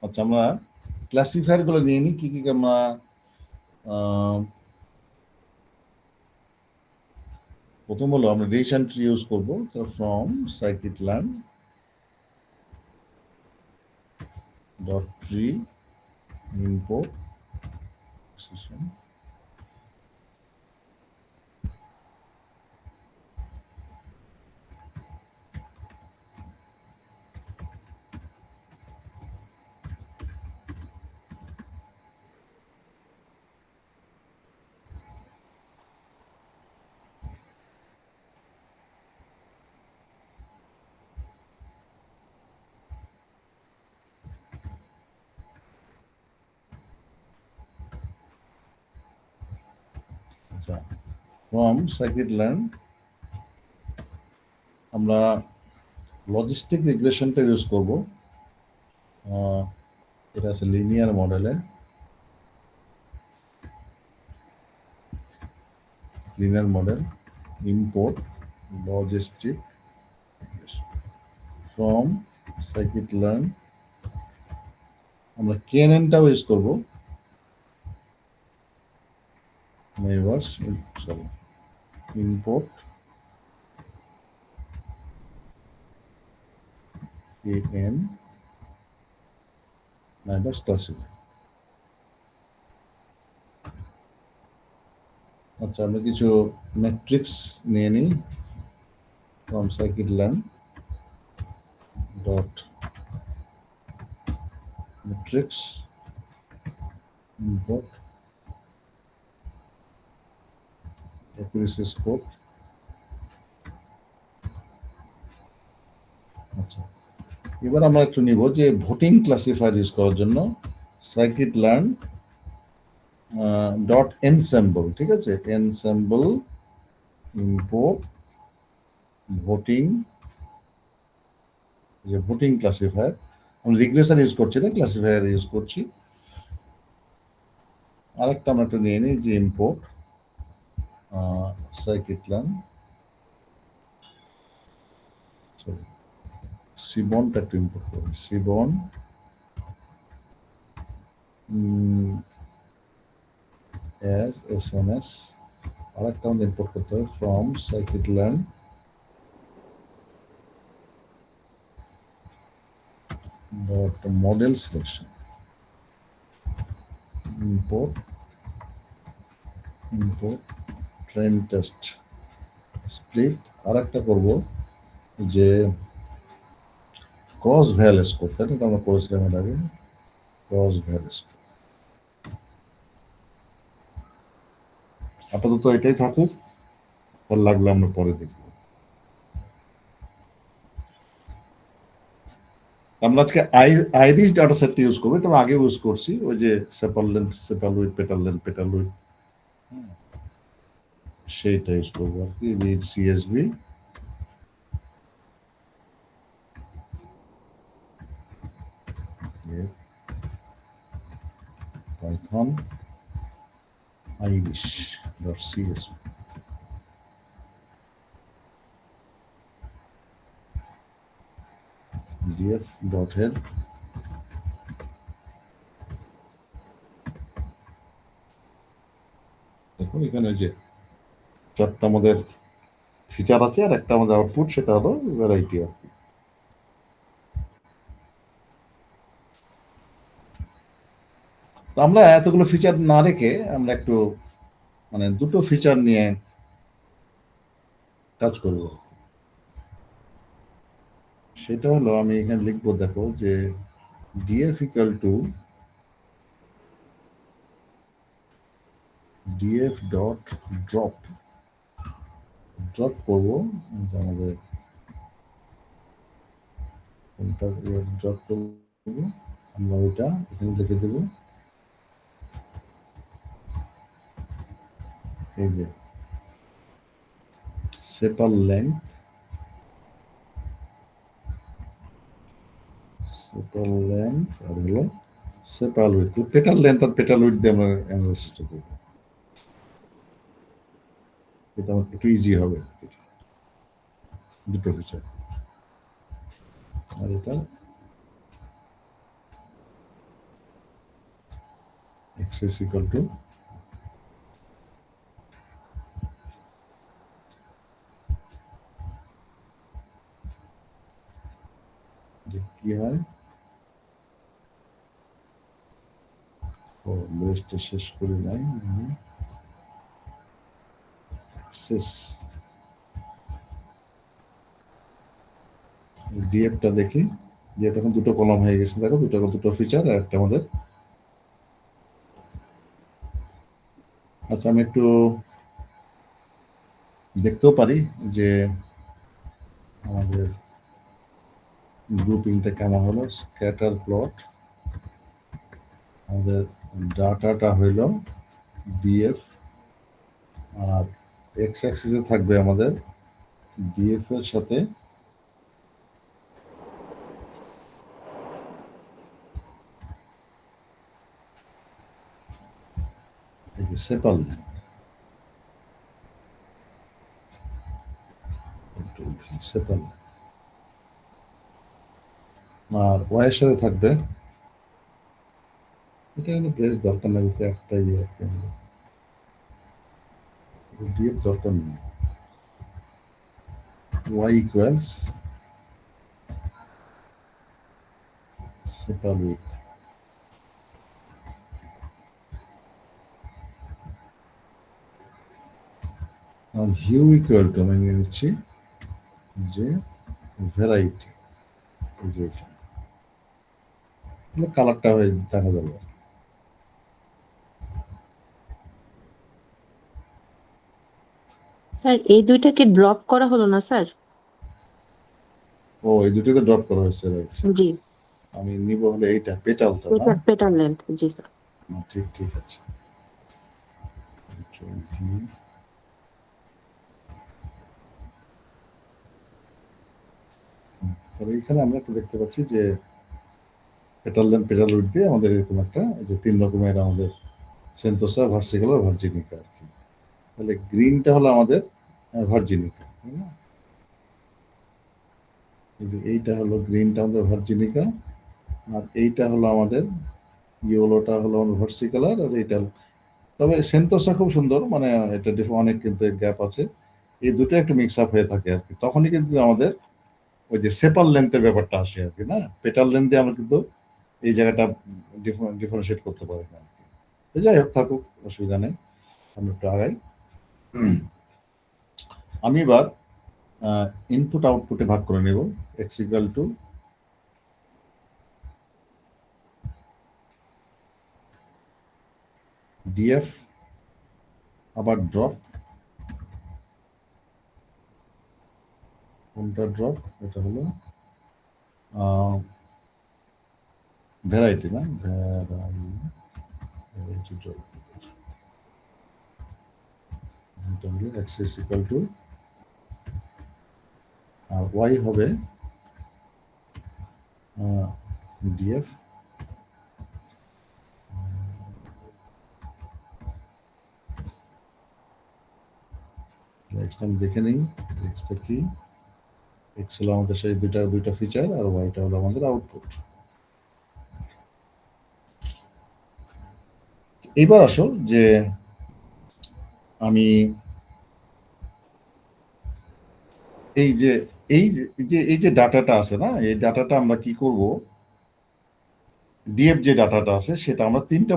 আচ্ছা, আমরা ক্লাসিফায়ার গুলো নিয়ে নিই, কি কি আমরা প্রথম হলো আমরা রিলেশন ট্রি ইউজ করবো। তো from scikit-learn dot tree import session। আচ্ছা, ফ্রম scikit-learn আমরা লজিস্টিক রিগ্রেশনটা ইউজ করব। এটা আছে লিনিয়ার মডেলে, linear model import logistic from scikit-learn। আমরা কেএনএনটাও ইউজ করব, neighbours, sorry, import KN neighbours classifier. আচ্ছা, আমরা কিছু ম্যাট্রিক্স নিয়ে নিই from scikit-learn dot matrix import accuracy score. আচ্ছা, এবার আমরা একটু নিব যে ভোটিং ক্লাসিফায়ার ইউজ করার জন্য scikit-learn ডট ensemble, ঠিক আছে, ensemble ইম্পোর্ট ভোটিং, যে ভোটিং ক্লাসিফায়ার। আমি রিগ্রেশন ইউজ করছি না, ক্লাসিফায়ার ইউজ করছি। আরেকটা আমরা একটু নিয়ে নিই যে ইম্পোর্ট scikit-learn, সরি, সিবনটা একটু ইম্পোর্ট করি, সিবন as SNS। আরেকটা আমাদের ইম্পোর্ট করতে হবে from scikit-learn dot model selection import train test split. আরেকটা করব যে ক্রস ভ্যাল স্কোর, তাই না, আমরা করেছিলাম এর আগে, ক্রস ভ্যাল স্কোর। আপাতত এটাই থাকুক, পর লাগলে আমরা পরে দেখব। আমরা আজকে আইরিশ ডাটা সেটটা ইউজ করবো, এটা আগে ইউজ করছি, ওই যে সেপাল length, সেপাল with, petal length, petal with, সেইটা ইউজ করবো আর কি। Read CSV Python Irish dot CSV. df dot head দেখো এখানে যে চারটা আমাদের ফিচার আছে আর একটা আমাদের আউটপুট, সেটা হলো ভ্যারাইটি আর কি। তো আমরা এতগুলো ফিচার না রেখে আমরা একটু মানে দুটো ফিচার নিয়ে কাজ করব। সেটা হলো আমি এখানে লিখবো, দেখো যে df equal to df dot drop drop করবো যে আমাদের কোনটা ড্রপ করবো, আমরা ওইটা এখানে লিখে দেবো এই যে সেপার লেন্থ, সেপার লেন্থ আর হলো সেপার উইথ। পেটাল লেন্থ আর পেটাল উইথ দিয়ে আমরা অ্যানালাইসিসটা করবো, এটা আমার একটু ইজি হবে দুটো ফিচার। আর এটা এক্সেস ইকুয়াল টু কি হয়, ও লিস্টটা শেষ করি নাই, অ্যাক্সেস ডিএফটা দেখি, ডিএফ এখন দুটো কলাম হয়ে গেছে, দেখো দুটো ফিচার আর একটা আমাদের। আচ্ছা আমি একটু দেখতেও পারি যে আমাদের গ্রুপিংটা কেমন হলো। স্ক্যাটার প্লট, আমাদের ডাটাটা হইল বিএফ, আর এক্স অ্যাক্সিসে থাকবে আমাদের বিএফ এর সাথে এই যে সেপার লেন্থ, সেপার লেন্থ, আর ওয়াই এর সাথে থাকবে, এটা কিন্তু বেশ দরকার লাগছে একটাই ডিএফ দরকার নেই, ওয়াই ইকুয়ালস সেপার উইথ। আর হিউ ইকুয়াল টু আমি নিয়ে নিচ্ছি যে ভ্যারাইটি, এই যে এটা কালারটা হয়ে দেখা যাবে। স্যার এই দুইটাকে ড্রপ করা হলো না স্যার? ও এই দুটোকে ড্রপ করা হয়েছে, রাইট। জি, আমি নিব হলে এইটা পেটালটা না, এটা পেটার লেন্থ। জি স্যার। ঠিক ঠিক আছে। তবে এখানে আমরা একটু দেখতে পাচ্ছি যে পেটাল লেন্থ পেটাল উইড দিয়ে আমাদের এরকম একটা এই যে তিন রকমের আমাদের সেন্টোসা, ভার্সিকুলার, ভার্জিনিকা আর কি। তাহলে গ্রিনটা হলো আমাদের ভার্জিনিকা, তাই না? এইটা হলো গ্রিনটা আমাদের ভার্জিনিকা, আর এইটা হলো আমাদের ইয়েলোটা হলো আমাদের ভার্সিকুলার, আর এইটা তবে সেন্টোসা খুব সুন্দর, মানে এটা অনেক কিন্তু গ্যাপ আছে, এই দুটো একটু মিক্স আপ হয়ে থাকে আর কি। তখনই কিন্তু আমাদের ওই যে সেপার লেন্থের ব্যাপারটা আসে আর কি, না পেটাল লেন্থ দিয়ে আমরা কিন্তু এই জায়গাটা ডিফারেন্সিয়েট করতে পারি না আর কি। তো যাই হোক, থাকুক, অসুবিধা নেই, আমি একটু আগাই। আমি এবার ইনপুট আউটপুটে ভাগ করে নেব, এক্স ইকুয়াল টু ডিএফ আবার ড্রপ, কোনটা ড্রপ, এটা হলো ভ্যারাইটি, না ভ্যারাইটি ড্রপ, এটা হলো এক্সেস ইকুয়াল টু, আর ওয়াই হবে ডিএফ নেক্সট আমি দেখে নিই এক্সটা কি। এক্স হলো আমাদের সেই দুইটা ফিচার, আর ওয়াইটা হলো আমাদের আউটপুট। এইবার আসো যে আমি এই যে এই যে ডাটাটা আছে না, এই ডাটাটা আমরা কি করব, ডিএফ যে ডাটাটা আছে সেটা আমরা তিনটা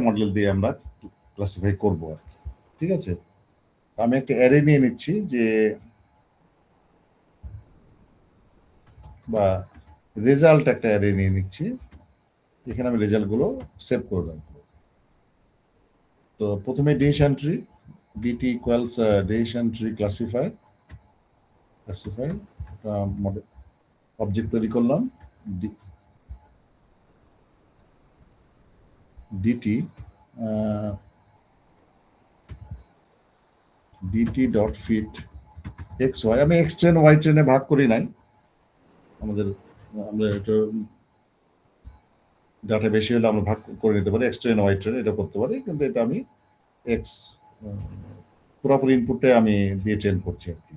মডেল দিয়ে আমরা ক্লাসিফাই করব আর কি। ঠিক আছে, আমি একটা অ্যারে নিয়ে নিচ্ছি যে, বা রেজাল্ট একটা অ্যারে নিয়ে নিচ্ছি, এখানে আমি রেজাল্টগুলো সেভ করে রাখবো। তো প্রথমে decision tree, DT equals decision tree classify model object তৈরি করলাম, DT DT dot fit x y, আমি এক্স ট্রেন ওয়াই ট্রেনে ভাগ করি নাই, আমরা এটা ডাটা বেশি হলে আমরা ভাগ করে নিতে পারি, এক্স ট্রেন ওয়াই ট্রেন এটা করতে পারি, কিন্তু এটা আমি এক্স পুরোপুরি ইনপুটে আমি দিয়ে ট্রেন করছি আর কি।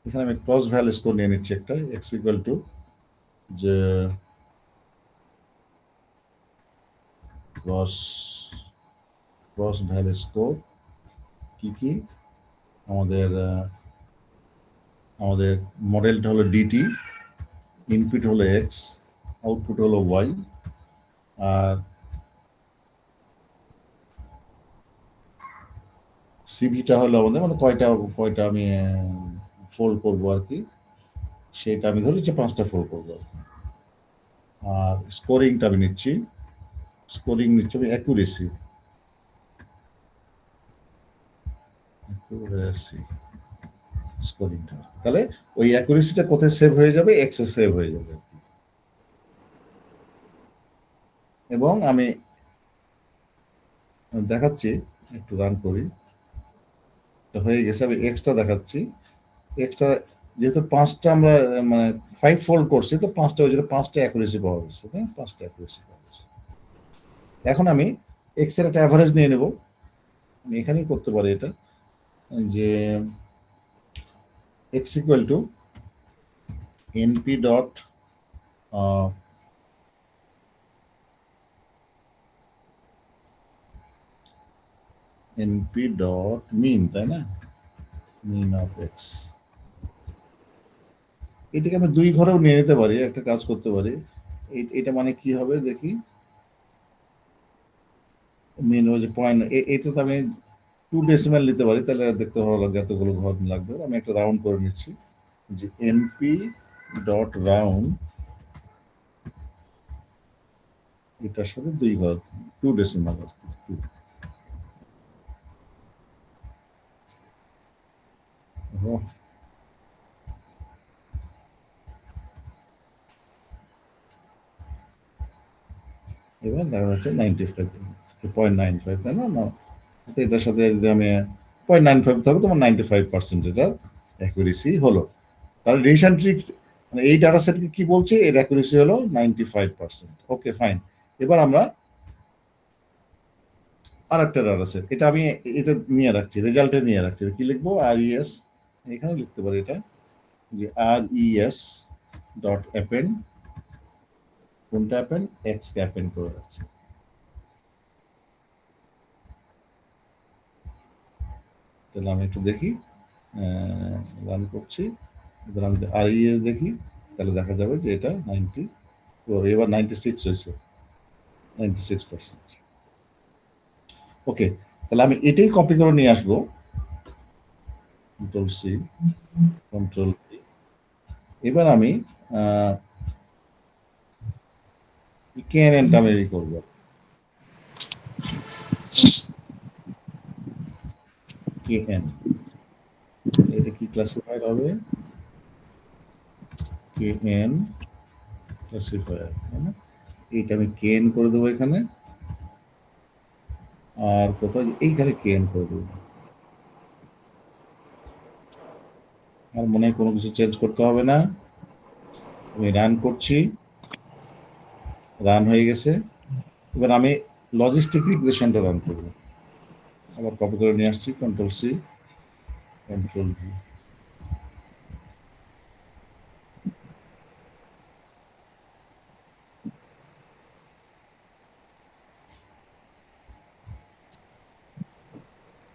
এখানে আমি ক্রস ভ্যালু স্কোর নিয়ে নিচ্ছি একটা, এক্স ইকুয়াল টু যে ক্রস ভ্যালু স্কোর কি আমাদের মডেলটা হলো ডিটি, ইনপুট হলো এক্স, আউটপুট হলো ওয়াই, আর সিভিটা হলো আমাদের মানে কয়টা আমি ফোল্ড করবো আর কি, সেটা আমি ধরি যে 5টা ফোল্ড করবো আর কি। আর স্কোরিংটা আমি নিচ্ছি আমি অ্যাকুরেসি স্কোরিংটা, তাহলে ওই অ্যাকুরেসিটা কোথায় সেভ হয়ে যাবে, এক্সে সেভ হয়ে যাবে আর কি। এবং আমি দেখাচ্ছি, একটু রান করি, হয়ে গেছে, আমি এক্সটা দেখাচ্ছি। এক্সটা যেহেতু 5টা আমরা মানে 5 ফোল্ড করছি, তো 5টা ওই জন্য 5টা অ্যাকুরেসি পাওয়া গেছে, হ্যাঁ 5টা অ্যাকুরেসি পাওয়া গেছে। এখন আমি এক্স এর একটা অ্যাভারেজ নিয়ে নেব, আমি এখানেই করতে পারি এটা, যে x equal to NP dot NP dot mean, তাই না, মিন অফ এক্স। এটাকে আমি 2 ঘরেও নিয়ে নিতে পারি, একটা কাজ করতে পারি, এটা মানে কি হবে দেখি, মিন ওই যে পয়েন্ট, এটা তো আমি 2 ডেসিমাল নিতে পারি, তাহলে দেখতে ভালো লাগবে, এতগুলো ঘর লাগবে। আমি একটা রাউন্ড করে নিচ্ছি, যে এনপি ডট রাউন্ড, এটার সাথে 2 ঘর, 2 ডেসিমাল আর কি, 2। এবার দেখা যাচ্ছে 95.95, তাই না, এটার সাথে যদি আমি 0.95 থাকো, তোমার 95% এটা অ্যাকুরেসি হলো। তাহলে ডিসিশন ট্রি মানে এই ডাটা সেটকে কি বলছে, এর অ্যাকুরেসি হলো 95%। Okay fine. এবার আমরা আর একটা ডাটা সেট, এটা আমি এটা নিয়ে রাখছি, রেজাল্টে নিয়ে রাখছি, কি লিখবো, আর ইএস, এখানে লিখতে পারি এটা, যে আর ইএস ডট অ্যাপেন্ড, কোনটা অ্যাপেন্ড, এক্স কে অ্যাপেন্ড করে রাখছি। তাহলে আমি একটু দেখি, রান করছি, এবার আমি আরইএস দেখি, তাহলে দেখা যাবে যে এটা 90, এবার 96 হয়েছে, 96%। ওকে, তাহলে আমি এটাই কপি করে নিয়ে আসবো, কন্ট্রোল সি, কন্ট্রোল ভি। এবার আমি কেএনএনটা আমি করবো, কেএন, এটা কি ক্লাসিফায়ার হবে, কেএন ক্লাসিফায়ার, এইটা আমি কেএন করে দেবো এখানে, আর কোথাও এইখানে কেএন করে দেবো। আর মনে হয় কোনো কিছু চেঞ্জ করতে হবে না, আমি রান করছি, রান হয়ে গেছে। এবার আমি লজিস্টিক রিগ্রেশনটা রান করবো, আবার কপি করে নিয়ে আসছি, কন্ট্রোল সি, কন্ট্রোল ভি।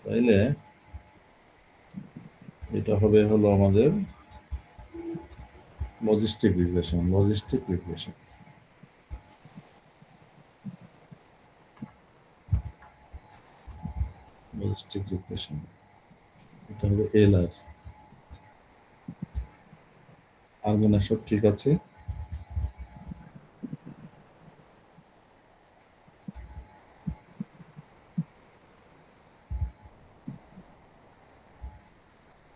তাইলে এটা হবে হলো আমাদের logistic regression. Logistic regression logistic regression এটা হবে এলআর। আর মনে হয় সব ঠিক আছে।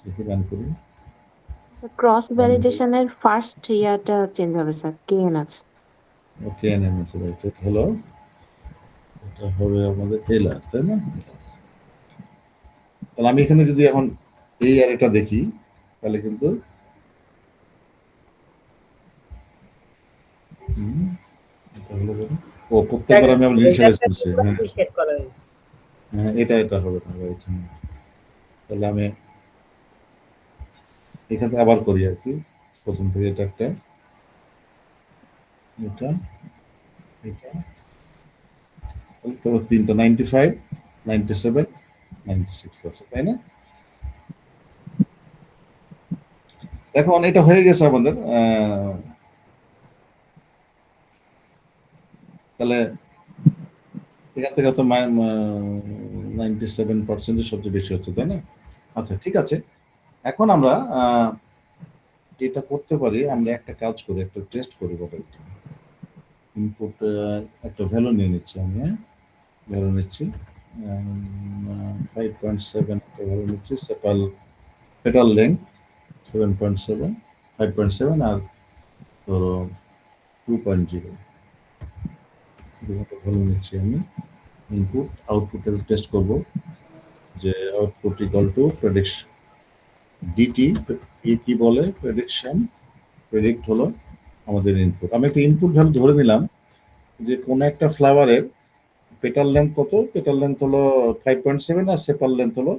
দেখি রান করি। ক্রস ভ্যালিডেশনের ফার্স্ট ইয়ারটা চেঞ্জ হবে স্যার, কেএন আছে। ওকে এনএম আছে, রাইট। এটা হলো, এটা হবে আমাদের এলআর, তাই না? তাহলে আমি এখানে যদি এখন এই আর এটা দেখি তাহলে কিন্তু এটা হলো কত? ও প্রত্যেকবার আমি আবার ইনিশিয়ালাইজ করছি। হ্যাঁ সেট করা হয়েছে। হ্যাঁ, এটা হবে না, রাইট। তাহলে আমি এখান থেকে আবার করি আর কি, প্রথম থেকে। এটা একটা, এটা, এটা, তো তিনটা 95, 97, 96%, তাই না? এখন এটা হয়ে গেছে আমাদের। তাহলে এখান থেকে তো 97% সবচেয়ে বেশি হচ্ছে, তাই না? আচ্ছা, ঠিক আছে। এখন আমরা যেটা করতে পারি, আমরা একটা কাজ করি, একটা টেস্ট করি। ইনপুট একটা ভ্যালু নিয়ে নিচ্ছি আমি। ভ্যালু নিচ্ছি 5.7 একটা ভ্যালু নিচ্ছি। পেটাল লেন্থ 7.7, 5.7 আর ধরো 2.0 ভ্যালু নিচ্ছি আমি। ইনপুট আউটপুটের টেস্ট করব যে output equal to prediction DT. কি বলে? প্রেডিকশন। প্রেডিক্ট হলো আমাদের ইনপুট। আমি একটা ইনপুট ভ্যালু ধরে নিলাম যে কোন একটা ফ্লাওয়ারের পেটাল লেন্থ কত। পেটাল লেন্থ হলো 5.7 আর সেপাল লেন্থ হলো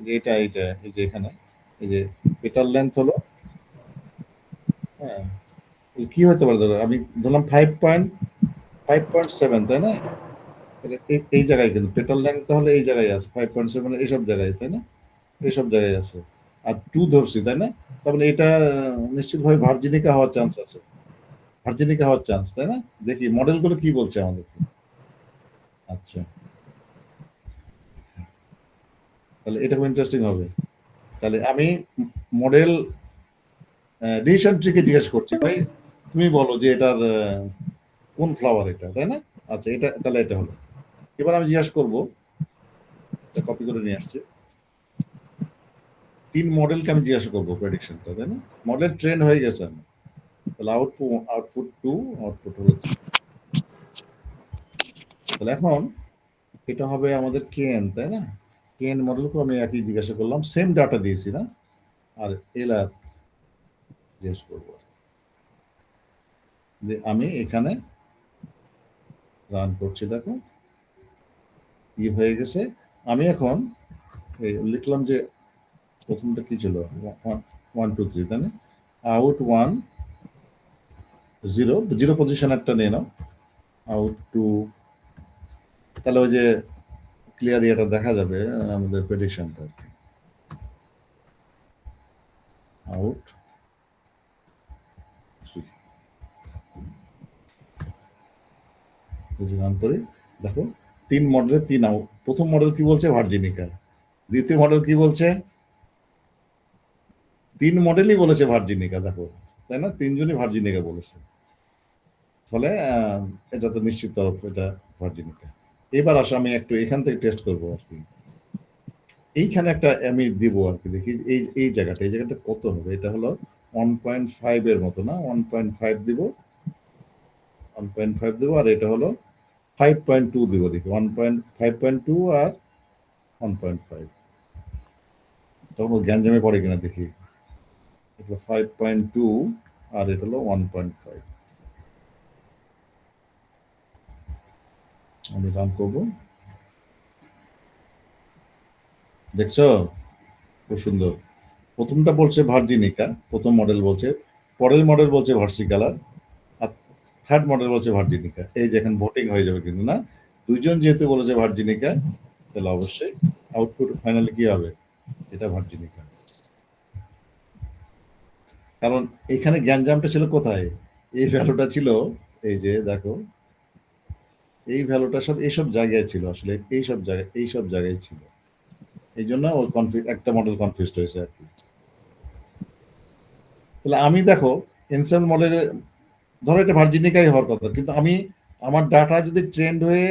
যে এটা এই যে এখানে এই যে পেটাল লেন্থ হলো, হ্যাঁ, কি হতে পারে? ধরো আমি ধরলাম 5.7, তাই না? এই জায়গায় কিন্তু পেটাল লেন্থ তাহলে এই জায়গায় আছে 5.7, এইসব জায়গায়, তাই না? এইসব জায়গায় আছে। আর 2 ধরছি, তাই না? তারপরে এটা নিশ্চিতভাবে ভার্জিনিকা হওয়ার চান্স আছে। ভার্জিনিকা হওয়ার চান্স, তাই না? দেখি মডেলগুলো কি বলছে আমাদেরকে। আচ্ছা, তাহলে এটা খুব ইন্টারেস্টিং হবে। তাহলে আমি মডেল ডিসিশন ট্রিকে জিজ্ঞেস করছি, ভাই তুমি বলো যে এটার কোন ফ্লাওয়ার এটা, তাই না? আচ্ছা, এটা তাহলে এটা হলো। এবার আমি জিজ্ঞাসা করবো, কপি করে নিয়ে আসছি, 3 মডেলকে আমি জিজ্ঞাসা করবো প্রেডিকশনটা, তাই না? মডেল ট্রেন হয়ে গেছে আমার। তাহলে আউটপুট 2, আউটপুট হলো 3। তাহলে এখন এটা হবে আমাদের কেএন, তাই না? কেএন মডেলকে আমি একই জিজ্ঞাসা করলাম, সেম ডাটা দিয়েছি না? আর এলআর জিজ্ঞেস করবো যে আমি এখানে রান করছি, দেখো কি হয়ে গেছে। আমি এখন লিখলাম যে প্রথমটা কি ছিল, 1 2 3, তাই না? আউট 1 0 পজিশন একটা নিয়ে নাও। আউট 2, তাহলে ওই যে ক্লিয়ার এটা দেখা যাবে আমাদের প্রেডিকশনটা। আউট 3 যদি রান করি, দেখো 3 মডেলের 3 আউট। প্রথম মডেল কি বলছে? ভার্জিনিকা। দ্বিতীয় মডেল কি বলছে? 3 মডেলই বলেছে ভার্জিনিকা, দেখো, তাই না? 3 জনই ভার্জিনিকা বলেছে। ফলে এটা তো নিশ্চিত তরফ এটা ভার্জিনিকা। এবার আসো আমি একটু এখান থেকে টেস্ট করবো আর কি। এইখানে একটা আমি দিব আর কি, দেখি এই জায়গাটা কত হবে। এটা হলো 1.5 এর মতো না? 1.5 দিব, 1.5 দিব, আর এটা হলো 5.2 দিব। দেখি 5.2 আর 1.5 তখন গ্যাঞ্জামে পড়ে কিনা দেখি। এটা 5.2 আর এটা হলো 1.5। আমি রান করবো, দেখছো? খুব সুন্দর। প্রথমটা বলছে ভার্জিনিকা, প্রথম মডেল বলছে। পরের মডেল বলছে ভার্সিকালার, আর থার্ড মডেল বলছে ভার্জিনিকা। এই যে এখন ভোটিং হয়ে যাবে কিন্তু, না? দুইজন যেহেতু বলেছে ভার্জিনিকা, তাহলে অবশ্যই আউটপুট ফাইনালি কি হবে, এটা ভার্জিনিকা। কারণ এখানে গ্যাঞ্জামটা ছিল কোথায়, এই ভ্যালুটা ছিল, এই যে দেখো এই ভ্যালুটা সব এইসব জায়গায় ছিল, আসলে এইসব জায়গায় ছিল, এই জন্য ওর একটা মডেল কনফিউজড হয়েছে আর কি। তাহলে আমি দেখো এনসেম্বল মডেলে ধরো এটা ভার্জিনিকাই হওয়ার কথা, কিন্তু আমি আমার ডাটা যদি ট্রেন্ড হয়ে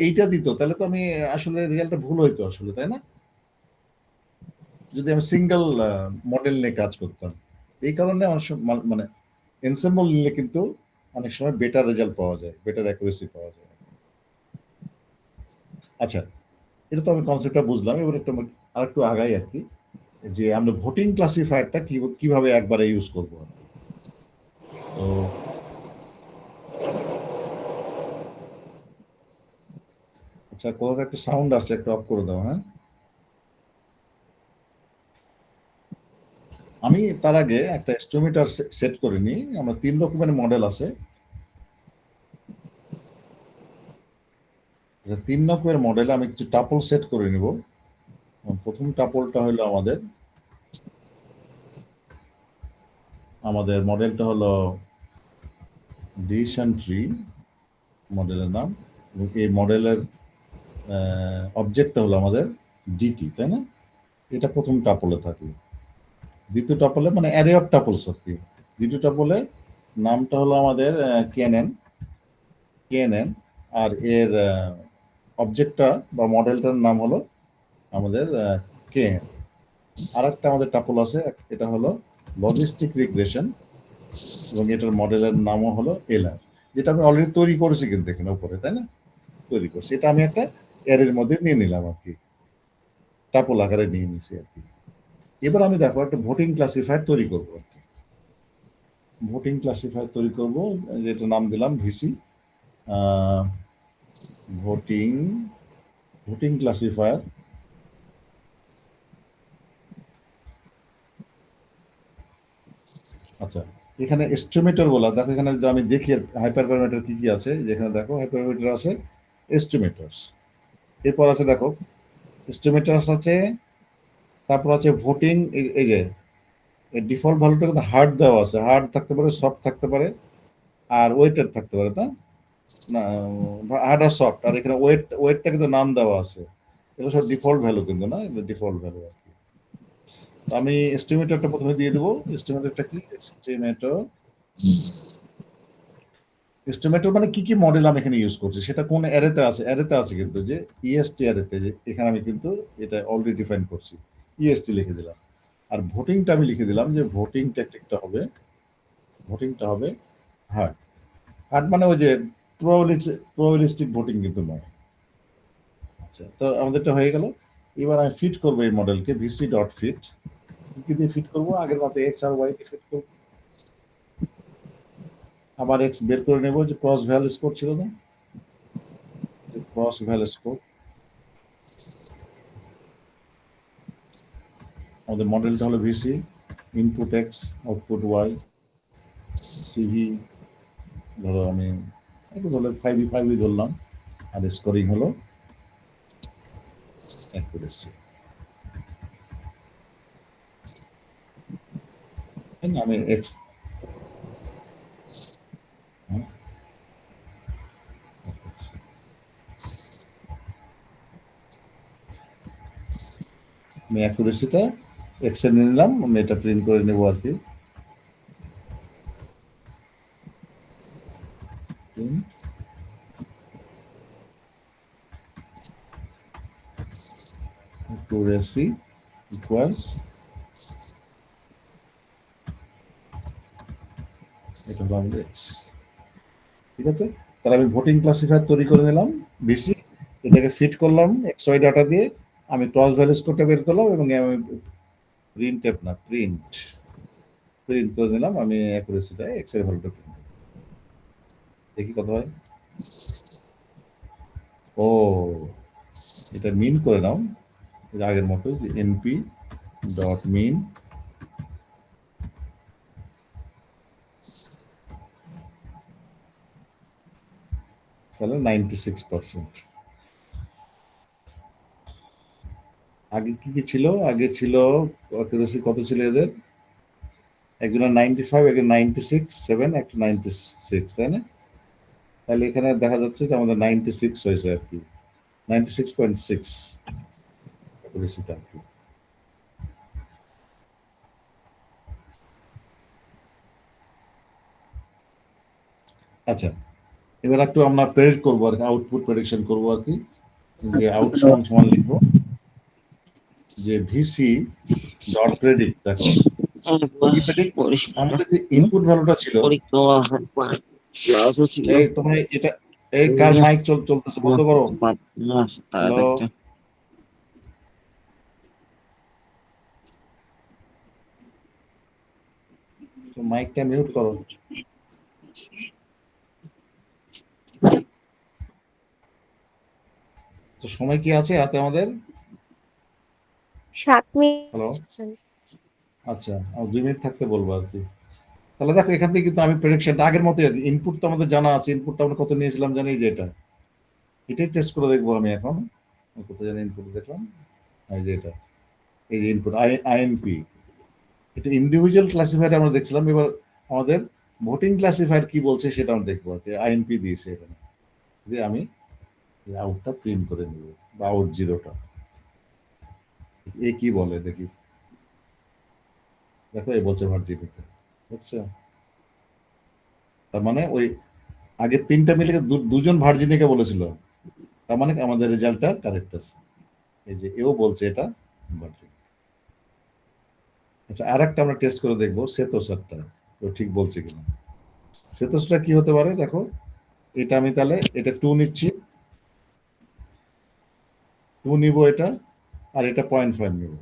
এইটা দিত, তাহলে তো আমি আসলে রেজাল্টটা ভুল হইতো আসলে, তাই না? যদি আমি সিঙ্গেল মডেল নিয়ে কাজ করতাম, এই কারণে মানে এনসেম্বল নিলে কিন্তু অনেক সময় বেটার রেজাল্ট পাওয়া যায়, বেটার অ্যাকুরেসি পাওয়া যায়। আচ্ছা, এটা তো আমি কনসেপ্টটা বুঝলাম, এবার একটু আরেকটু আগাই আর কি, যে আমরা ভোটিং ক্লাসিফায়ারটা কিভাবে একবারে ইউজ করবো। তো আচ্ছা, কোথাও একটা সাউন্ড আসছে, একটু অফ করে দাও। হ্যাঁ, আমি তার আগে একটা এস্টিমেটর সেট করে নিই। আমরা 3 রকমের মডেল আছে, 3 রকমের মডেল আমি কিছু টাপল সেট করে নিব। প্রথম টাপলটা হলো আমাদের মডেলটা হলো ডিসিশন ট্রি মডেলের নাম, এবং এই মডেলের অবজেক্টটা হলো আমাদের ডিটি, তাই না? এটা প্রথম টাপলে থাকে। দ্বিতীয় টাপলে মানে অ্যারে অফ টাপলস আর কি। দ্বিতীয় টাপলে নামটা হলো আমাদের কেএনএন, আর এর অবজেক্টটা বা মডেলটার নাম হলো আমাদের কেএন। আর একটা আমাদের টাপল আছে, এটা হলো লজিস্টিক রিগ্রেশন, এবং এটার মডেলের নামও হলো এলআর, যেটা আমি অলরেডি তৈরি করেছি কিন্তু এখানে উপরে, তাই না? তৈরি করছি, এটা আমি একটা অ্যারের মধ্যে নিয়ে নিলাম আর কি, টাপল আকারে নিয়ে নিছি আর কি। এবার আমি দেখো একটা ভোটিং ক্লাসিফায়ার তৈরি করবো আর কি। ভোটিং ক্লাসিফায়ার তৈরি করব, যেটা নাম দিলাম ভিসি, ভোটিং ভোটিং ক্লাসিফায়ার। আচ্ছা, এখানে এস্টিমেটর বলা, দেখো এখানে যদি আমি দেখি হাইপার প্যারামিটার কি কি আছে, যেখানে দেখো হাইপার প্যারামিটার আছে এস্টিমেটরস, এরপর আছে দেখো এস্টিমেটরস আছে, তারপর আছে ভোটিং, এই যে ডিফল্ট ভ্যালুটা কিন্তু হার্ড দেওয়া আছে, হার্ড থাকতে পারে, সফট থাকতে পারে, আর ওয়েটেড থাকতে পারে, তা না? হার্ড আর সফট, আর এখানে ওয়েটটা কিন্তু নাম দেওয়া আছে, এগুলো সব ডিফল্ট ভ্যালু কিন্তু না, এগুলো ডিফল্ট ভ্যালু আর কি। তো আমি এস্টিমেটরটা প্রথমে দিয়ে দেবো। এস্টিমেটরটা কি? এস্টিমেটর মানে কি কি মডেল আমি এখানে ইউজ করছি, সেটা কোন অ্যারেতে আছে কিন্তু, যে ইএসটি অ্যারেতে, যে এখানে আমি কিন্তু এটা অলরেডি ডিফাইন করছি, ইএসটি লিখে দিলাম। আর ভোটিংটা আমি লিখে দিলাম, যে ভোটিংটা হবে হার্ড। হার্ড মানে ওই যে প্রবাবিলিস্টিক ভোটিং কিন্তু নয়। আচ্ছা, তো আমাদেরটা হয়ে গেল। এবার আমি ফিট করবো এই মডেলকে, ভিসি ডট ফিট। কি দিয়ে ফিট করবো? আগের মতো এক্স আর ওয়াই দিয়ে ফিট করবো। আবার এক্স বের করে নেবো, যে ক্রস ভ্যাল স্কোর ছিল না, ক্রস ভ্যাল স্কোর। আমাদের মডেলটা হলো VC, input x, output y, CV ধরো আমি একটু ধরলে 5 ধরলাম, আর স্কোরিং হলো অ্যাকুরেসি। আমি এক্স, আমি অ্যাকুরেসিটা এক্স এ নিয়ে নিলাম, আমি এটা প্রিন্ট করে নেবো আর কি। অ্যাকুরেসি ইকুয়ালস, এটা হলো আমাদের এক্স। ঠিক আছে, তাহলে আমি ভোটিং ক্লাসিফায়ার তৈরি করে নিলাম ভিসি, এটাকে ফিট করলাম এক্স ওয়াই ডাটা দিয়ে, আমি ক্রস ভ্যালু স্কোরটা বের করলাম, এবং আমি প্রিন্ট করে নিলাম, আমি অ্যাকুরেসিটা এক্স এর ভ্যালুটা প্রিন্ট, দেখি কত হয়। ও, এটা মিন করে নাও আগের মতো, যে এনপি ডট মিন, তাহলে 96%। আগে কি ছিল? আগে ছিল অ্যাকুরেসি কত ছিল এদের? একজনের 95, একজন 96, 7, একটা 96, তাই না? তাহলে এখানে দেখা যাচ্ছে যে আমাদের 96 হয়েছে আর কি, 96.6 অ্যাকুরেসিটা আর কি। আচ্ছা, এবার একটু আমরা প্রেডিক্ট করবো আর কি, আউটপুট প্রেডিকশন করবো আর কি, যে আউট সমান সমান লিখবো যে ভিসি ডট প্রেডিক্ট। দেখো কি প্রেডিক্ট, আমাদের যে ইনপুট ভ্যালুটা ছিল, এই তোমরা এটা, এই কার মাইক চলতেছে বন্ধ করো। হ্যালো, মাইকটা মিউট করো। তো সময় কি আছে হাতে আমাদের? 7 হ্যালো, মিনিট। আচ্ছা, আর 2 মিনিট থাকতে বলবো আর কি। তাহলে দেখো এখান থেকে কিন্তু আমি প্রেডিকশনটা আগের মতোই আর কি, ইনপুট তো আমাদের জানা আছে, ইনপুটটা আমরা কত নিয়েছিলাম জানি, যে এটাই টেস্ট করে দেখবো আমি এখন। কোথায় জানি ইনপুট দেখলাম, এই যে এটা, এই যে ইনপুট আইএনপি, এটা ইন্ডিভিজুয়াল ক্লাসিফায়ার আমরা দেখছিলাম। এবার আমাদের ভোটিং ক্লাসিফায়ার কি বলছে সেটা আমরা দেখবো আর কি। আইএনপি দিয়েছে এখানে, যে আমি আউটটা প্রিন্ট করে নেব, বা আউট জিরোটা। এ কি বলে দেখি, দেখো এ বলছে ভার্জিনিতে, বুঝছো? তার মানে ওই আগের 3টা মিলে দুজন ভার্জিনিকে বলেছিল, তার মানে আমাদের রেজাল্টটা কারেক্ট আছে। এই যে এও বলছে এটা ভার্জিনি। আচ্ছা, আর একটা আমরা টেস্ট করে দেখবো সেতোসারটা, তো ঠিক বলছে কিনা। সেতোসটা কি হতে পারে দেখো, এটা আমি তাহলে এটা 2 নিচ্ছি, 2 নিব এটা, আর এটা 0.5 নিব,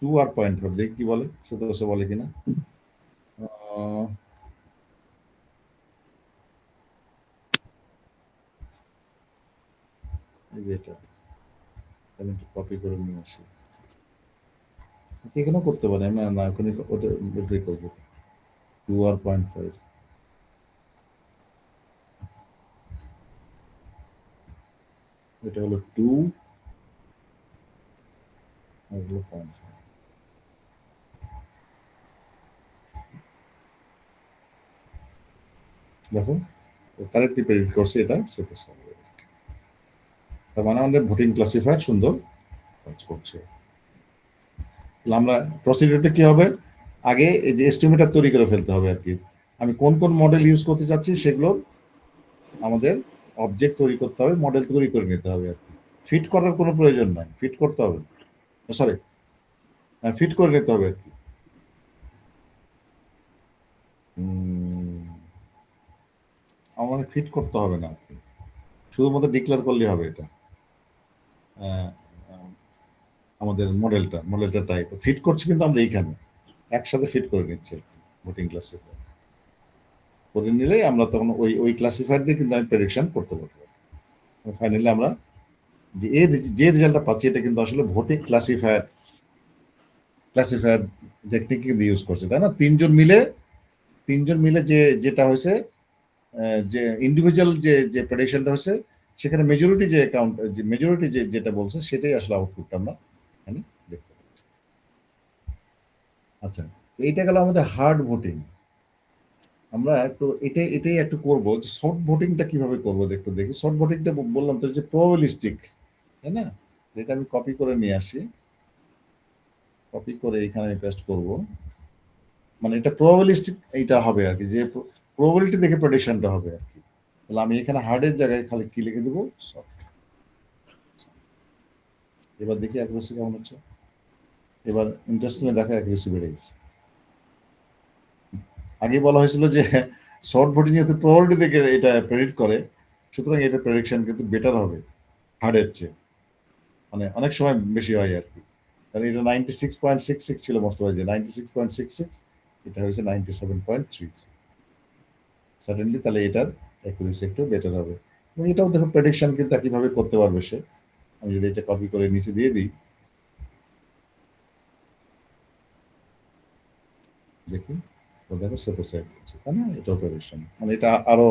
2 আর 0.5, দেখি কি বলে, সেতোসা বলে কিনা। আহ, এই যে এটা আমি একটু কপি করে নিয়ে আসি, এখানেও করতে পারি আমি, না ওখানে ওটা ওটাই করবো, 2 আর 0.5, এটা হলো 2 আর হলো 0.5। দেখো কারেক্টলি প্রেডিক্ট করছে এটা সেতোসা। তার মানে আমাদের ভোটিং ক্লাসিফায়ার সুন্দর কাজ করছে। তাহলে আমরা প্রসিডিউরটা কি হবে, আগে এই যে এস্টিমেটর তৈরি করে ফেলতে হবে আর কি। আমি কোন কোন মডেল ইউজ করতে চাচ্ছি সেগুলো আমাদের অবজেক্ট তৈরি করতে হবে, মডেল তৈরি করে নিতে হবে আর কি। ফিট করার কোনো প্রয়োজন নাই, ফিট করতে হবে, সরি, ফিট করে নিতে হবে আর কি। আমার ফিট করতে হবে না আর কি, শুধুমাত্র ডিক্লেয়ার করলে হবে এটা। আহ, আহ, আমাদের মডেলটা টাইপ ফিট করছি, কিন্তু আমরা এইখানে একসাথে ফিট করে নিচ্ছি ভোটিং ক্লাসে। করে নিলেই আমরা তখন ওই ওই ক্লাসিফায়ার দিয়ে কিন্তু আমি প্রেডিকশন করতে পারবো। ফাইনালি আমরা যে যে রেজাল্টটা পাচ্ছি এটা কিন্তু আসলে ভোটিং ক্লাসিফায়ার টেকনিক কিন্তু ইউজ করছে, তাই না? তিনজন মিলে যে যেটা হয়েছে, যে ইন্ডিভিজুয়াল যে যে প্রেডিকশনটা হয়েছে, সেখানে মেজরিটি যে অ্যাকাউন্ট, যে মেজরিটি যেটা বলছে সেটাই আসলে আউটপুটটা আমরা এখানে দেখতে পাচ্ছি। আচ্ছা, এইটা গেল আমাদের হার্ড ভোটিং। আমরা একটু এটাই একটু করবো, যে শর্ট ভোটিংটা কিভাবে করবো একটু দেখি। শর্ট ভোটিংটা বললাম তো যে প্রবাবিলিস্টিক, তাই না? এটা আমি কপি করে নিয়ে আসি, কপি করে এখানে পেস্ট করব। মানে এটা প্রবাবিলিস্টিক এইটা হবে আর কি, যে প্রবাবিলিটি দেখে প্রেডিকশনটা হবে আর কি। তাহলে আমি এখানে হার্ডের জায়গায় খালি কি লিখে দেবো, সফট। এবার দেখি অ্যাকুরেসি কেমন হচ্ছে। এবার ইন্টারেস্টিংলি দেখা অ্যাকুরেসি বেড়ে গেছে। আগে বলা হয়েছিল যে শর্ট ভোটিং যেহেতু প্রবাবিলিটি দেখে এটা প্রেডিক্ট করে, সুতরাং এটা প্রেডিকশন কিন্তু বেটার হবে হার্ডের চেয়ে, মানে অনেক সময় বেশি হয় আর কি। কারণ এটা 96.66 ছিল মোস্ট ওয়াইজ, 96.66, এটা হয়েছে 97.33। সাডেনলি তাহলে এটার অ্যাকুরেসি একটু বেটার হবে। এবং এটাও দেখো প্রেডিকশন কিন্তু একইভাবে করতে পারবে সে। আমি যদি এটা কপি করে নিচে দিয়ে দিই, দেখি, তো দেখো সে তো সেট করছে, তাই না? এটাও প্রেডিকশন, মানে এটা আরো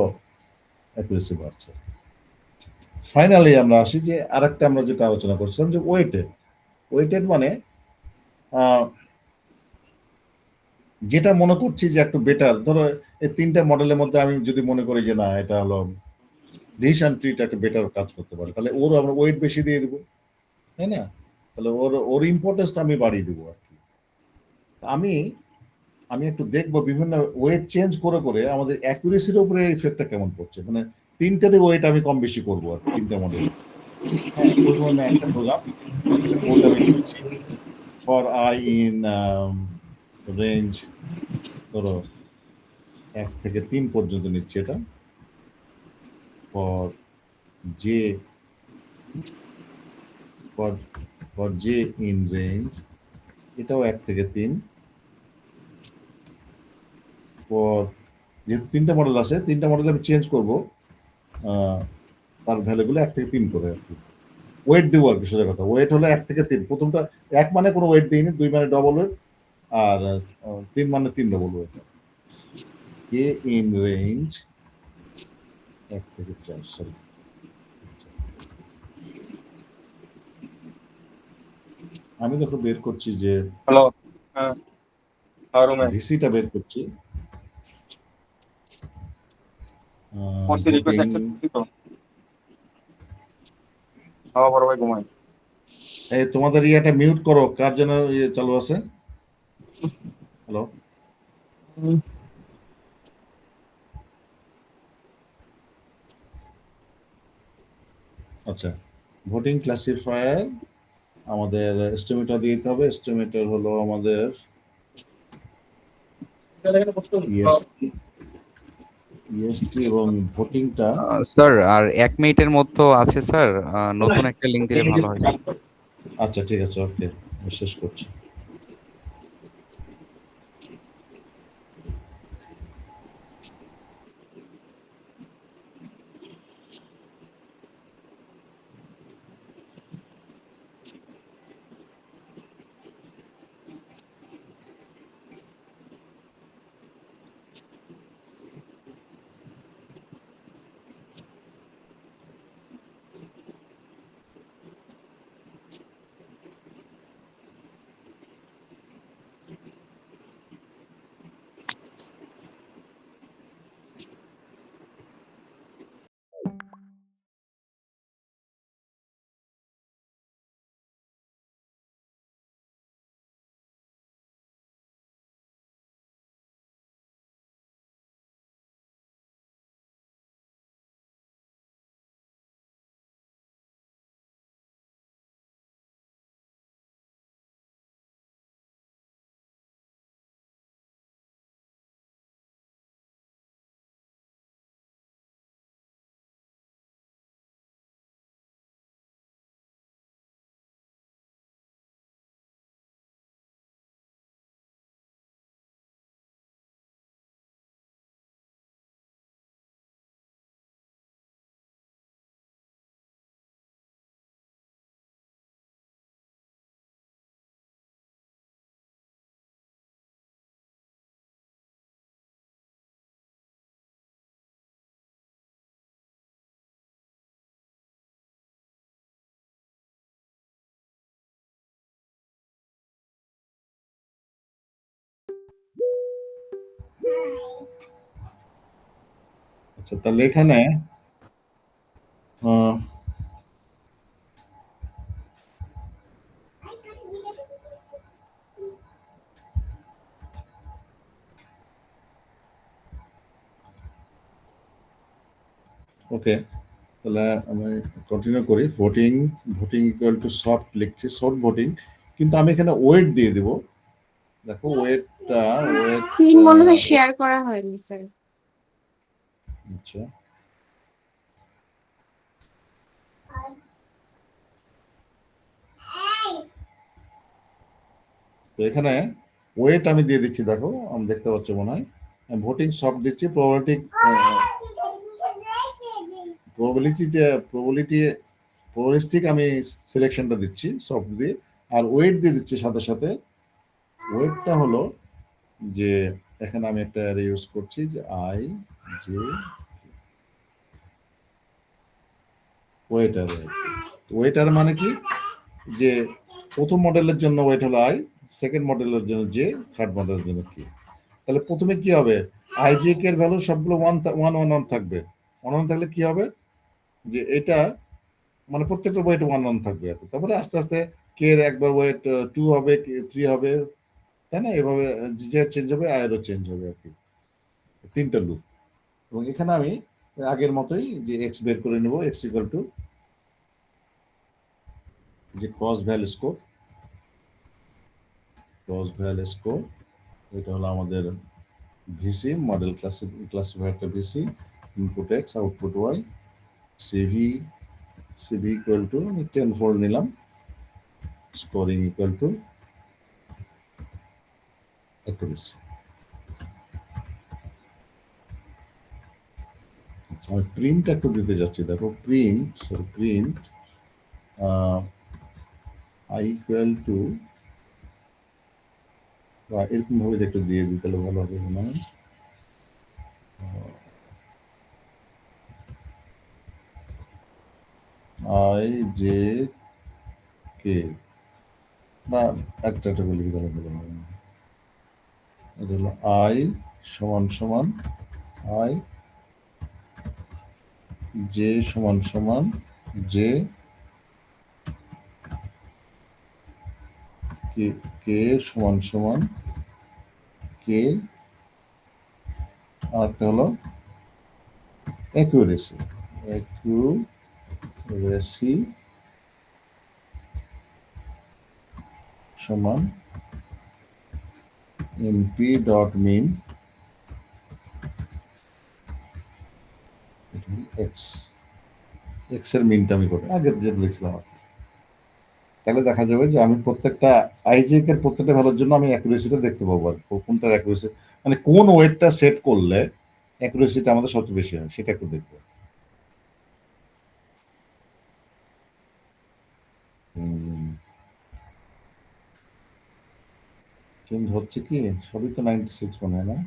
অ্যাকুরেসি বাড়ছে। ফাইনালি আমরা আসি যে আরেকটা আমরা যেটা আলোচনা করছিলাম যে ওয়েটে, ওয়েটেড মানে যেটা মনে করছি যে একটু বেটার, ধরো এই তিনটা মডেলের মধ্যে আমি যদি মনে করি যে না এটা হলো ডিসিশন ট্রিটা একটু বেটার কাজ করতে পারে, তাহলে ওর আমরা ওয়েট বেশি দিয়ে দেবো, তাই না? তাহলে ওর ওর ইম্পর্টেন্সটা আমি বাড়িয়ে দেবো আর কি। আমি আমি একটু দেখবো বিভিন্ন ওয়েট চেঞ্জ করে করে আমাদের অ্যাকুরেসির উপরে ইফেক্টটা কেমন পড়ছে, মানে তিনটারই ওয়েট আমি কম বেশি করবো আর কি, তিনটা মডেল। হ্যাঁ, ওই ধরনের একটা প্রোগ্রাম কোড আমি লিখছি ফর আই ইন রেঞ্জ ধরো 1 থেকে 3 পর্যন্ত নিচ্ছি এটা, for J for for J in range এটাও 1 থেকে 3, ফর যেহেতু তিনটা মডেল আছে তিনটা মডেল আমি চেঞ্জ করবো তার ভ্যালুগুলো 1 থেকে 3 করে আর কি। ওয়েট দেবো আর কি, সোজা কথা ওয়েট হলো 1 থেকে 3, প্রথমটা 1 মানে কোনো ওয়েট দিইনি, 2 মানে ডবল ওয়েট, আর 3 মানে 3 double weight. K in range 1 থেকে 4, সরি আমি দেখো বের করছি যে হ্যালো, হ্যাঁ রুমে ভিসিটা বের করছি। করছি, রিকোয়েস্ট অ্যাকসেপ্ট করছি তো। হ্যাঁ বড় ভাই ঘুমাই। এই তোমাদের ইয়েটা মিউট করো, কার যেন ইয়ে চালু আছে। হ্যালো, আচ্ছা ভোটিং ক্লাসিফায়ার আমাদের এস্টিমেটর দিয়ে দিতে হবে। এস্টিমেটর হলো আমাদের ইএসটি এবং ভোটিংটা। স্যার আর 1 মিনিটের মধ্যে আছে স্যার, নতুন একটা লিংক দিলে ভালো হয় স্যার। আচ্ছা ঠিক আছে, ওকে শেষ করছি। আচ্ছা তাহলে এখানে ওকে, তাহলে আমি কন্টিনিউ করি। Voting voting equal to soft লিখছি, সফট ভোটিং, কিন্তু আমি এখানে ওয়েট দিয়ে দেব। দেখো ওয়েটটা স্ক্রিন মনে হয় শেয়ার করা হয়নি স্যার। আচ্ছা তো এখানে ওয়েট আমি দিয়ে দিচ্ছি, দেখো আমি দেখতে পাচ্ছি মনে হয়। ভোটিং সফট দিচ্ছি, প্রবাবিলিস্টিক আমি সিলেকশনটা দিচ্ছি সফট দিয়ে, আর ওয়েট দিয়ে দিচ্ছি সাথে সাথে। ওয়েটটা হলো যে এখানে আমি একটা অ্যারে ইউজ করছি যে আই জে ওয়েটার। ওয়েটার মানে কি, যে প্রথম মডেলের জন্য ওয়েট হলো আই, সেকেন্ড মডেলের জন্য জে, থার্ড মডেলের জন্য কে। তাহলে প্রথমে কি হবে, আই জে কে এর ভ্যালু সবগুলো ওয়ান ওয়ান ওয়ান ওয়ান থাকবে। ওয়ান ওয়ান থাকলে কি হবে, যে এটা মানে প্রত্যেকটা ওয়েট ওয়ান ওয়ান থাকবে আর কি। তারপরে আস্তে আস্তে কে এর একবার ওয়েট টু হবে, থ্রি হবে, তাই না? এভাবে জে চেঞ্জ হবে, আয়েরও চেঞ্জ হবে আর কি, তিনটা লুপ। এবং এখানে আমি আগের মতোই যে এক্স বের করে নেব, এক্স ইকুয়াল টু যে cross val score, cross val score এটা হলো আমাদের ভিসি মডেল ক্লাসিফায়ারটা VC, input x output y, CV equal to আমি 10 ফোল্ড নিলাম, স্কোরিং ইকুয়াল টু অ্যাকুরেসি। আমি প্রিন্ট একটু দিতে যাচ্ছি, দেখো প্রিন্ট আই ইকুয়াল টু, এরকম ভাবে একটু দিয়ে দিতে ভালো হবে মনে হয়। আই জে কে বা একটা লিখে দিলে ভালো হবে। এটা হলো আই সমান সমান আই, জে সমান সমান জে, কে সমান সমান কে, আর একটা হলো অ্যাকুরেসি সমান MP dot min x, x এর মিনটা আমি করি আগের যেটা লিখছিলাম। তাহলে দেখা যাবে যে আমি প্রত্যেকটা আইজেক এর প্রত্যেকটা ভ্যালুর জন্য আমি অ্যাকুরেসিটা দেখতে পাবো, আর কোনটার অ্যাকুরেসি মানে কোন ওয়েটটা সেট করলে অ্যাকুরেসিটা আমাদের সবচেয়ে বেশি হয় সেটা একটু দেখবো। চেঞ্জ হচ্ছে কি, সবই তো 96 মনে হয় না?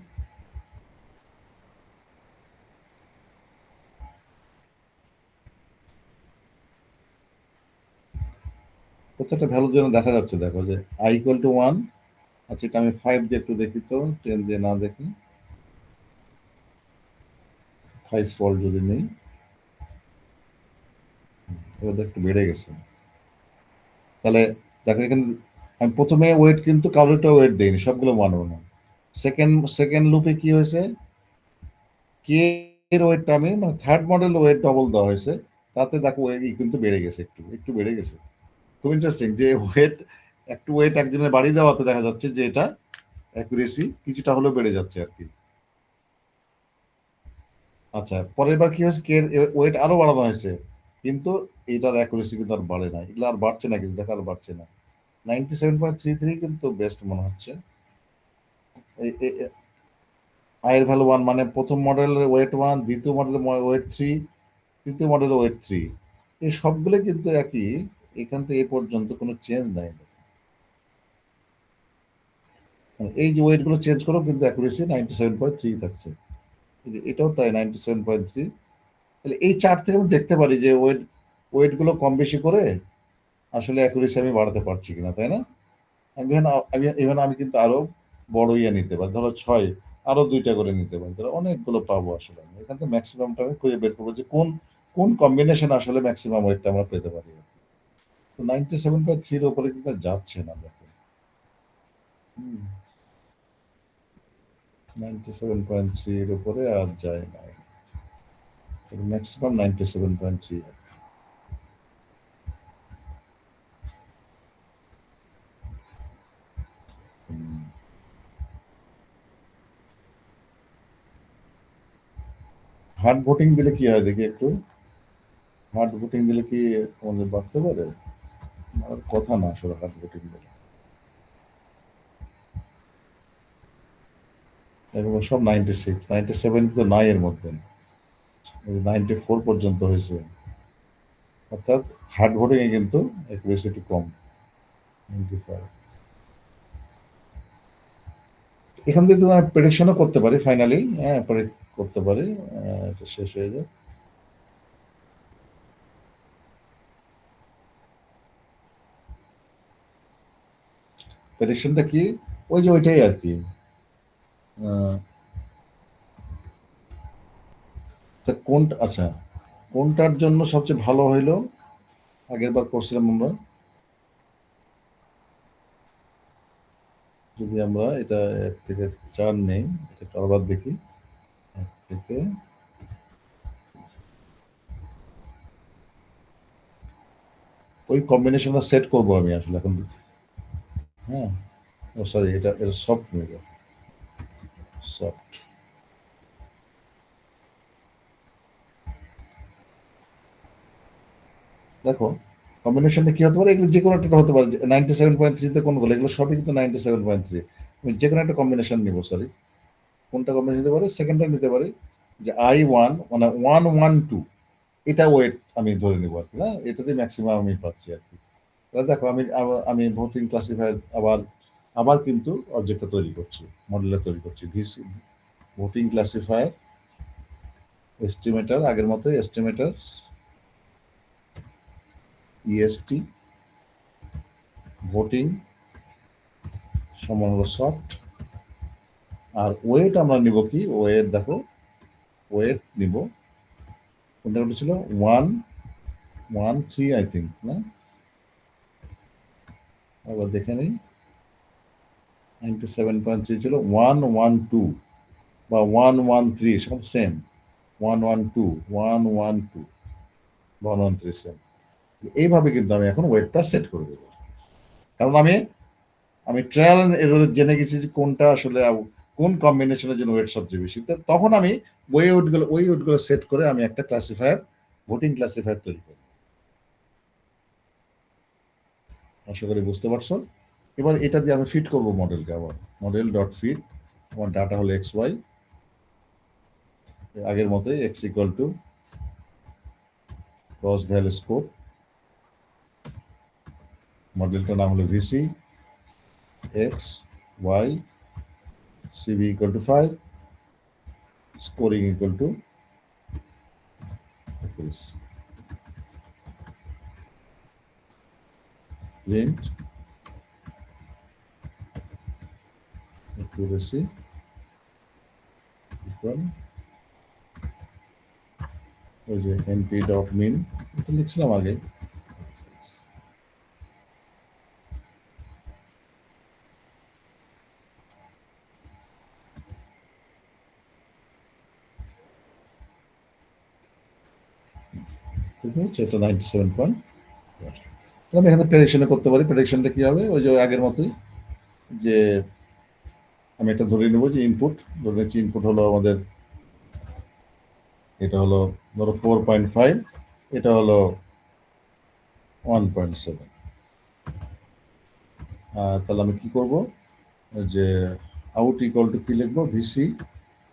প্রত্যেকটা ভ্যালুর জন্য দেখা যাচ্ছে, দেখো যে আই ইকুয়াল টু 1, আচ্ছা এটা আমি 5 দিয়ে একটু দেখি তো, 10 দিয়ে না দেখি, 5 ফল্ট যদি নেই, এবার একটু বেড়ে গেছে। তাহলে দেখো এখানে আমি প্রথমে ওয়েট কিন্তু কারোটা ওয়েট দেইনি, সবগুলো 1 1। সেকেন্ড লুপে কি হয়েছে, কে এর ওয়েটটা আমি মানে থার্ড মডেল ওয়েট ডবল দেওয়া হয়েছে, তাতে দেখো ওয়েট কিন্তু বেড়ে গেছে, একটু বেড়ে গেছে। খুব ইন্টারেস্টিং যে ওয়েট একজনের বাড়িয়ে দেওয়াতে দেখা যাচ্ছে যে এটা অ্যাকুরেসি কিছুটা হলেও বেড়ে যাচ্ছে আর কি। আচ্ছা পরের বার কি হয়েছে, কে ওয়েট আরো বাড়ানো হয়েছে, কিন্তু এটার অ্যাকুরেসি কিন্তু আর বাড়ে না, এগুলো আর বাড়ছে না, কিন্তু দেখা আর বাড়ছে না। 97.33 কিন্তু বেস্ট মনে হচ্ছে। আয়ের ভ্যালু 1 মানে প্রথম মডেলের ওয়েট 1, দ্বিতীয় মডেলের ওয়েট 3, তৃতীয় মডেলের ওয়েট 3, এই সবগুলো কিন্তু একই, এখান থেকে এ পর্যন্ত কোনো চেঞ্জ নাই। এই যে ওয়েটগুলো চেঞ্জ করেও কিন্তু অ্যাকুরেসি 97.3 থাকছে, এটাও তাই 97.3। তাহলে এই চার্ট থেকে আমি দেখতে পারি যে ওয়েটগুলো কম বেশি করে আসলে অ্যাকুরেসি আমি বাড়াতে পারছি কিনা, তাই না? আমি কিন্তু আরো বড় ইয়ে নিতে পারি, ধরো 6, আরো 2টা করে নিতে পারি, তাহলে অনেকগুলো পাবো আসলে। আমি এখান থেকে ম্যাক্সিমামটা আমি খুঁজে বের করবো যে কোন কম্বিনেশন আসলে ম্যাক্সিমাম ওয়েটটা আমরা পেতে পারি। তো 97.3 এর উপরে কিন্তু যাচ্ছে না, দেখো 97.3 এর উপরে আর যায় না, ম্যাক্সিমাম 97.3। 'হার্ড ভোটিং' দিলে কি হয় দেখি একটু, 'হার্ড ভোটিং' দিলে কি আমাদের বাড়তে পারে? আর কথা না আসলে 'হার্ড ভোটিং' দিলে, এগুলো সব 96, 97 তো নাই এর মধ্যে, 94 পর্যন্ত হয়েছে, অর্থাৎ হার্ড ভোটিং এ কিন্তু অ্যাকুরেসি একটু কম, 95। এখান থেকে তো আমি প্রেডিকশনও করতে পারি ফাইনালি, হ্যাঁ প্রেডিক্ট করতে পারি, এটা শেষ হয়ে যায়। প্রেডিকশনটা কি, ওই যে ওইটাই আর কি। কোনটা, আচ্ছা কোনটার জন্য সবচেয়ে ভালো হইলো আগের বার করছিলাম আমরা, যদি আমরা এটা 1 থেকে 4 নেই, এটা আবার দেখি 1 থেকে ওই কম্বিনেশনটা সেট করব আমি আসলে এখন। হ্যাঁ, ও সরি, এটা সফট নেব, সফট। দেখো কম্বিনেশনটা কি হতে পারে, এগুলো যে কোনো একটা হতে পারে। 97.3 কোনগুলো, এগুলো সবই কিন্তু 97.3। আমি যে কোনো একটা কম্বিনেশন নিব, সরি কোনটা কম্বিনেশন নিতে পারি, সেকেন্ডটা নিতে পারি যে I1 মানে 112, এটা ওয়েট আমি ধরে নিব আর কি। হ্যাঁ, এটাতে ম্যাক্সিমাম আমি পাচ্ছি আর কি। তাহলে দেখো আমি ভোটিং ক্লাসিফায়ার আবার কিন্তু অবজেক্টটা তৈরি করছি, মডেলটা তৈরি করছি। ভিসি ভোটিং ক্লাসিফায়ার এস্টিমেটার, আগের মতোই এস্টিমেটার ইএসটি, ভোটিং সমান হলো সফট। আর ওয়েট আমরা নিব কি, ওয়েট দেখো, ওয়েট নিব কোনটা কোনটা ছিল, 113 আই থিঙ্ক, না আবার দেখে নেই, 97.3 ছিল, 112 বা 113 সব সেম, 112 113 সেম। এইভাবে কিন্তু আমি এখন ওয়েটটা সেট করে দেবো, কারণ আমি ট্রায়াল এন্ড এররে জেনে গেছি যে কোনটা আসলে কোন কম্বিনেশনের জন্য ওয়েট সবচেয়ে বেশি। তখন আমি ওই ওয়েটগুলো সেট করে আমি একটা ক্লাসিফায়ার, ভোটিং ক্লাসিফায়ার তৈরি করি। আশা করি বুঝতে পারছো। এবার এটা দিয়ে আমি ফিট করব মডেলকে, আবার মডেল ডট ফিট, আমার ডাটা হলো XY, আগের মতোই x equal to cross value score, মডেলটার নাম হলো VC x y CV equal to 5, scoring equal to print accuracy equal ওই যে np ডট মিন, এটা লিখছিলাম আগে। এটা 97. আমি এখানে প্রেডিকশনে করতে পারি। প্রেডিকশনটা কি হবে, ওই যে আগের মতোই, যে আমি এটা ধরে নেব যে ইনপুট, ধরে নিচ্ছি ইনপুট হলো আমাদের, এটা হলো ধরো 4.5, এটা হলো 1.7। তাহলে আমি কি করব, যে আউট ইকুয়াল টু কি লিখবো, ভিসি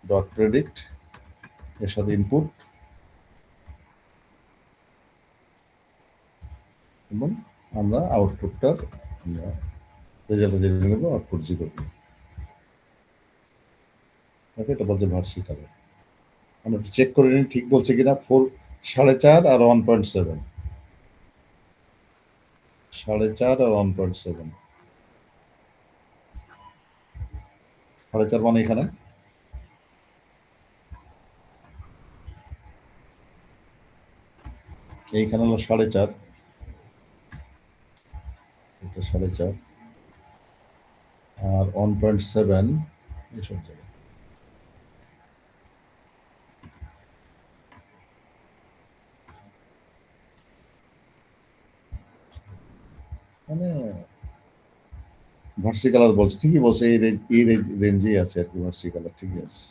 ডট প্রেডিক্ট, এর সাথে ইনপুট, এবং আমরা আউটপুটটার রেজাল্ট জেনে নেবো, আউটপুট 0। এটা বলছে ভার্সিকালে, আমরা চেক করে নিই ঠিক বলছে কিনা। 4.5 আর 1.7, 4.5 আর 1.7, 4.5 মানে এখানে, এইখানে হলো 4.5, এটা 4.5 আর 1.7 এইসব জায়গায়। মানে ভার্সিকালার বলছে, ঠিকই বলছে, এই রেঞ্জেই আছে আর কি, ভার্সিকালার ঠিকই আছে,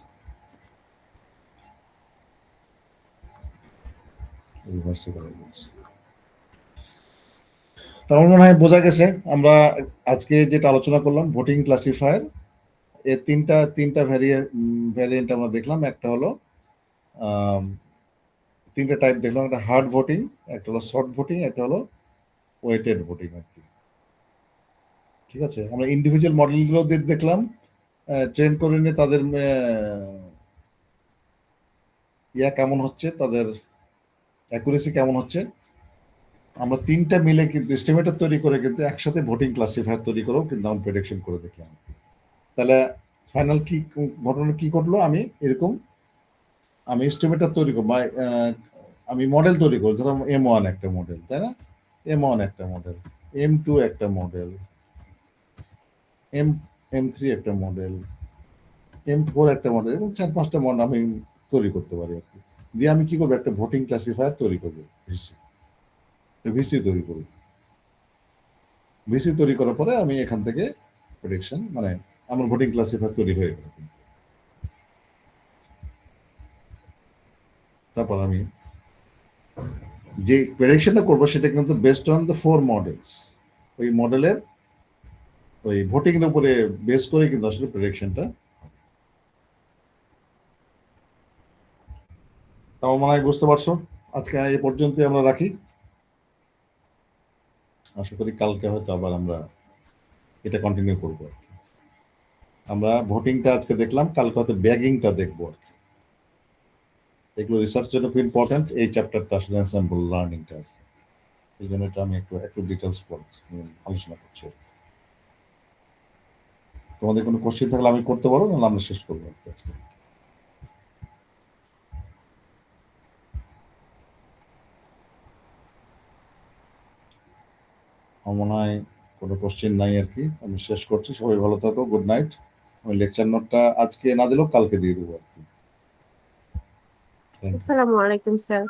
এই ভার্সিকালার বলছে। তার মনে হয় বোঝা গেছে আমরা আজকে যেটা আলোচনা করলাম, ভোটিং ক্লাসিফায়ার এর তিনটা ভ্যারিয়েন্ট আমরা দেখলাম। একটা হলো তিনটা টাইপ দেখলাম, একটা হার্ড ভোটিং, একটা হলো শর্ট ভোটিং, একটা হলো ওয়েটেড ভোটিং আর কি। ঠিক আছে, আমরা ইন্ডিভিজুয়াল মডেলগুলো দেখলাম, ট্রেন করে নিয়ে তাদের কেমন হচ্ছে, তাদের অ্যাকুরেসি কেমন হচ্ছে, আমরা তিনটা মিলে কিন্তু এস্টিমেটর তৈরি করে কিন্তু একসাথে ভোটিং ক্লাসিফায়ার তৈরি করেও কিন্তু আমরা প্রেডিকশন করে দেখলাম। তাহলে ফাইনাল কি ঘটনা কি ঘটলো, আমি এরকম আমি এস্টিমেটর তৈরি করবো, আমি মডেল তৈরি করি, ধরো M1 একটা মডেল, তাই না, M1 একটা মডেল, M2 একটা মডেল, M3 একটা মডেল, M4 একটা মডেল, 4-5টা মডেল আমি তৈরি করতে পারি আর কি। দিয়ে আমি কি করবো, একটা ভোটিং ক্লাসিফায়ার তৈরি করবো, ভিসি তৈরি করবো। ভিসি তৈরি করার পরে আমি এখান থেকে প্রেডিকশন, মানে আমার ভোটিং ক্লাসিফায়ার তৈরি হয়ে গেল। তারপর আমি যে প্রেডিকশনটা করবো সেটা কিন্তু বেসড অন দ্য 4 মডেলস, ওই মডেলের ওই ভোটিং এর উপরে বেস করে কিন্তু আসলে প্রেডিকশনটা। তাও মনে হয় বুঝতে পারছো। আজকে এই পর্যন্ত আমরা রাখি, আশা করি কালকে হয়তো আবার আমরা এটা কন্টিনিউ করবো আর কি। আমরা ভোটিংটা আজকে দেখলাম, কালকে হয়তো ব্যাগিংটা দেখবো আর কি। এগুলো রিসার্চের জন্য খুব ইম্পর্টেন্ট, এই চ্যাপ্টারটা আসলে অ্যানসাম্বল লার্নিংটা, এই জন্য এটা আমি একটু ডিটেলস আলোচনা করছি। তোমাদের কোনো কোশ্চেন থাকলে আমি করতে পারো, নাহলে আমরা শেষ করবো আজকে। আমার মনে হয় কোনো কোশ্চেন নাই আর কি, আমি শেষ করছি। সবাই ভালো থাকো, গুড নাইট। আমি লেকচার নোটটা আজকে না দিলেও কালকে দিয়ে দেবো আর কি। আসসালামু আলাইকুম স্যার।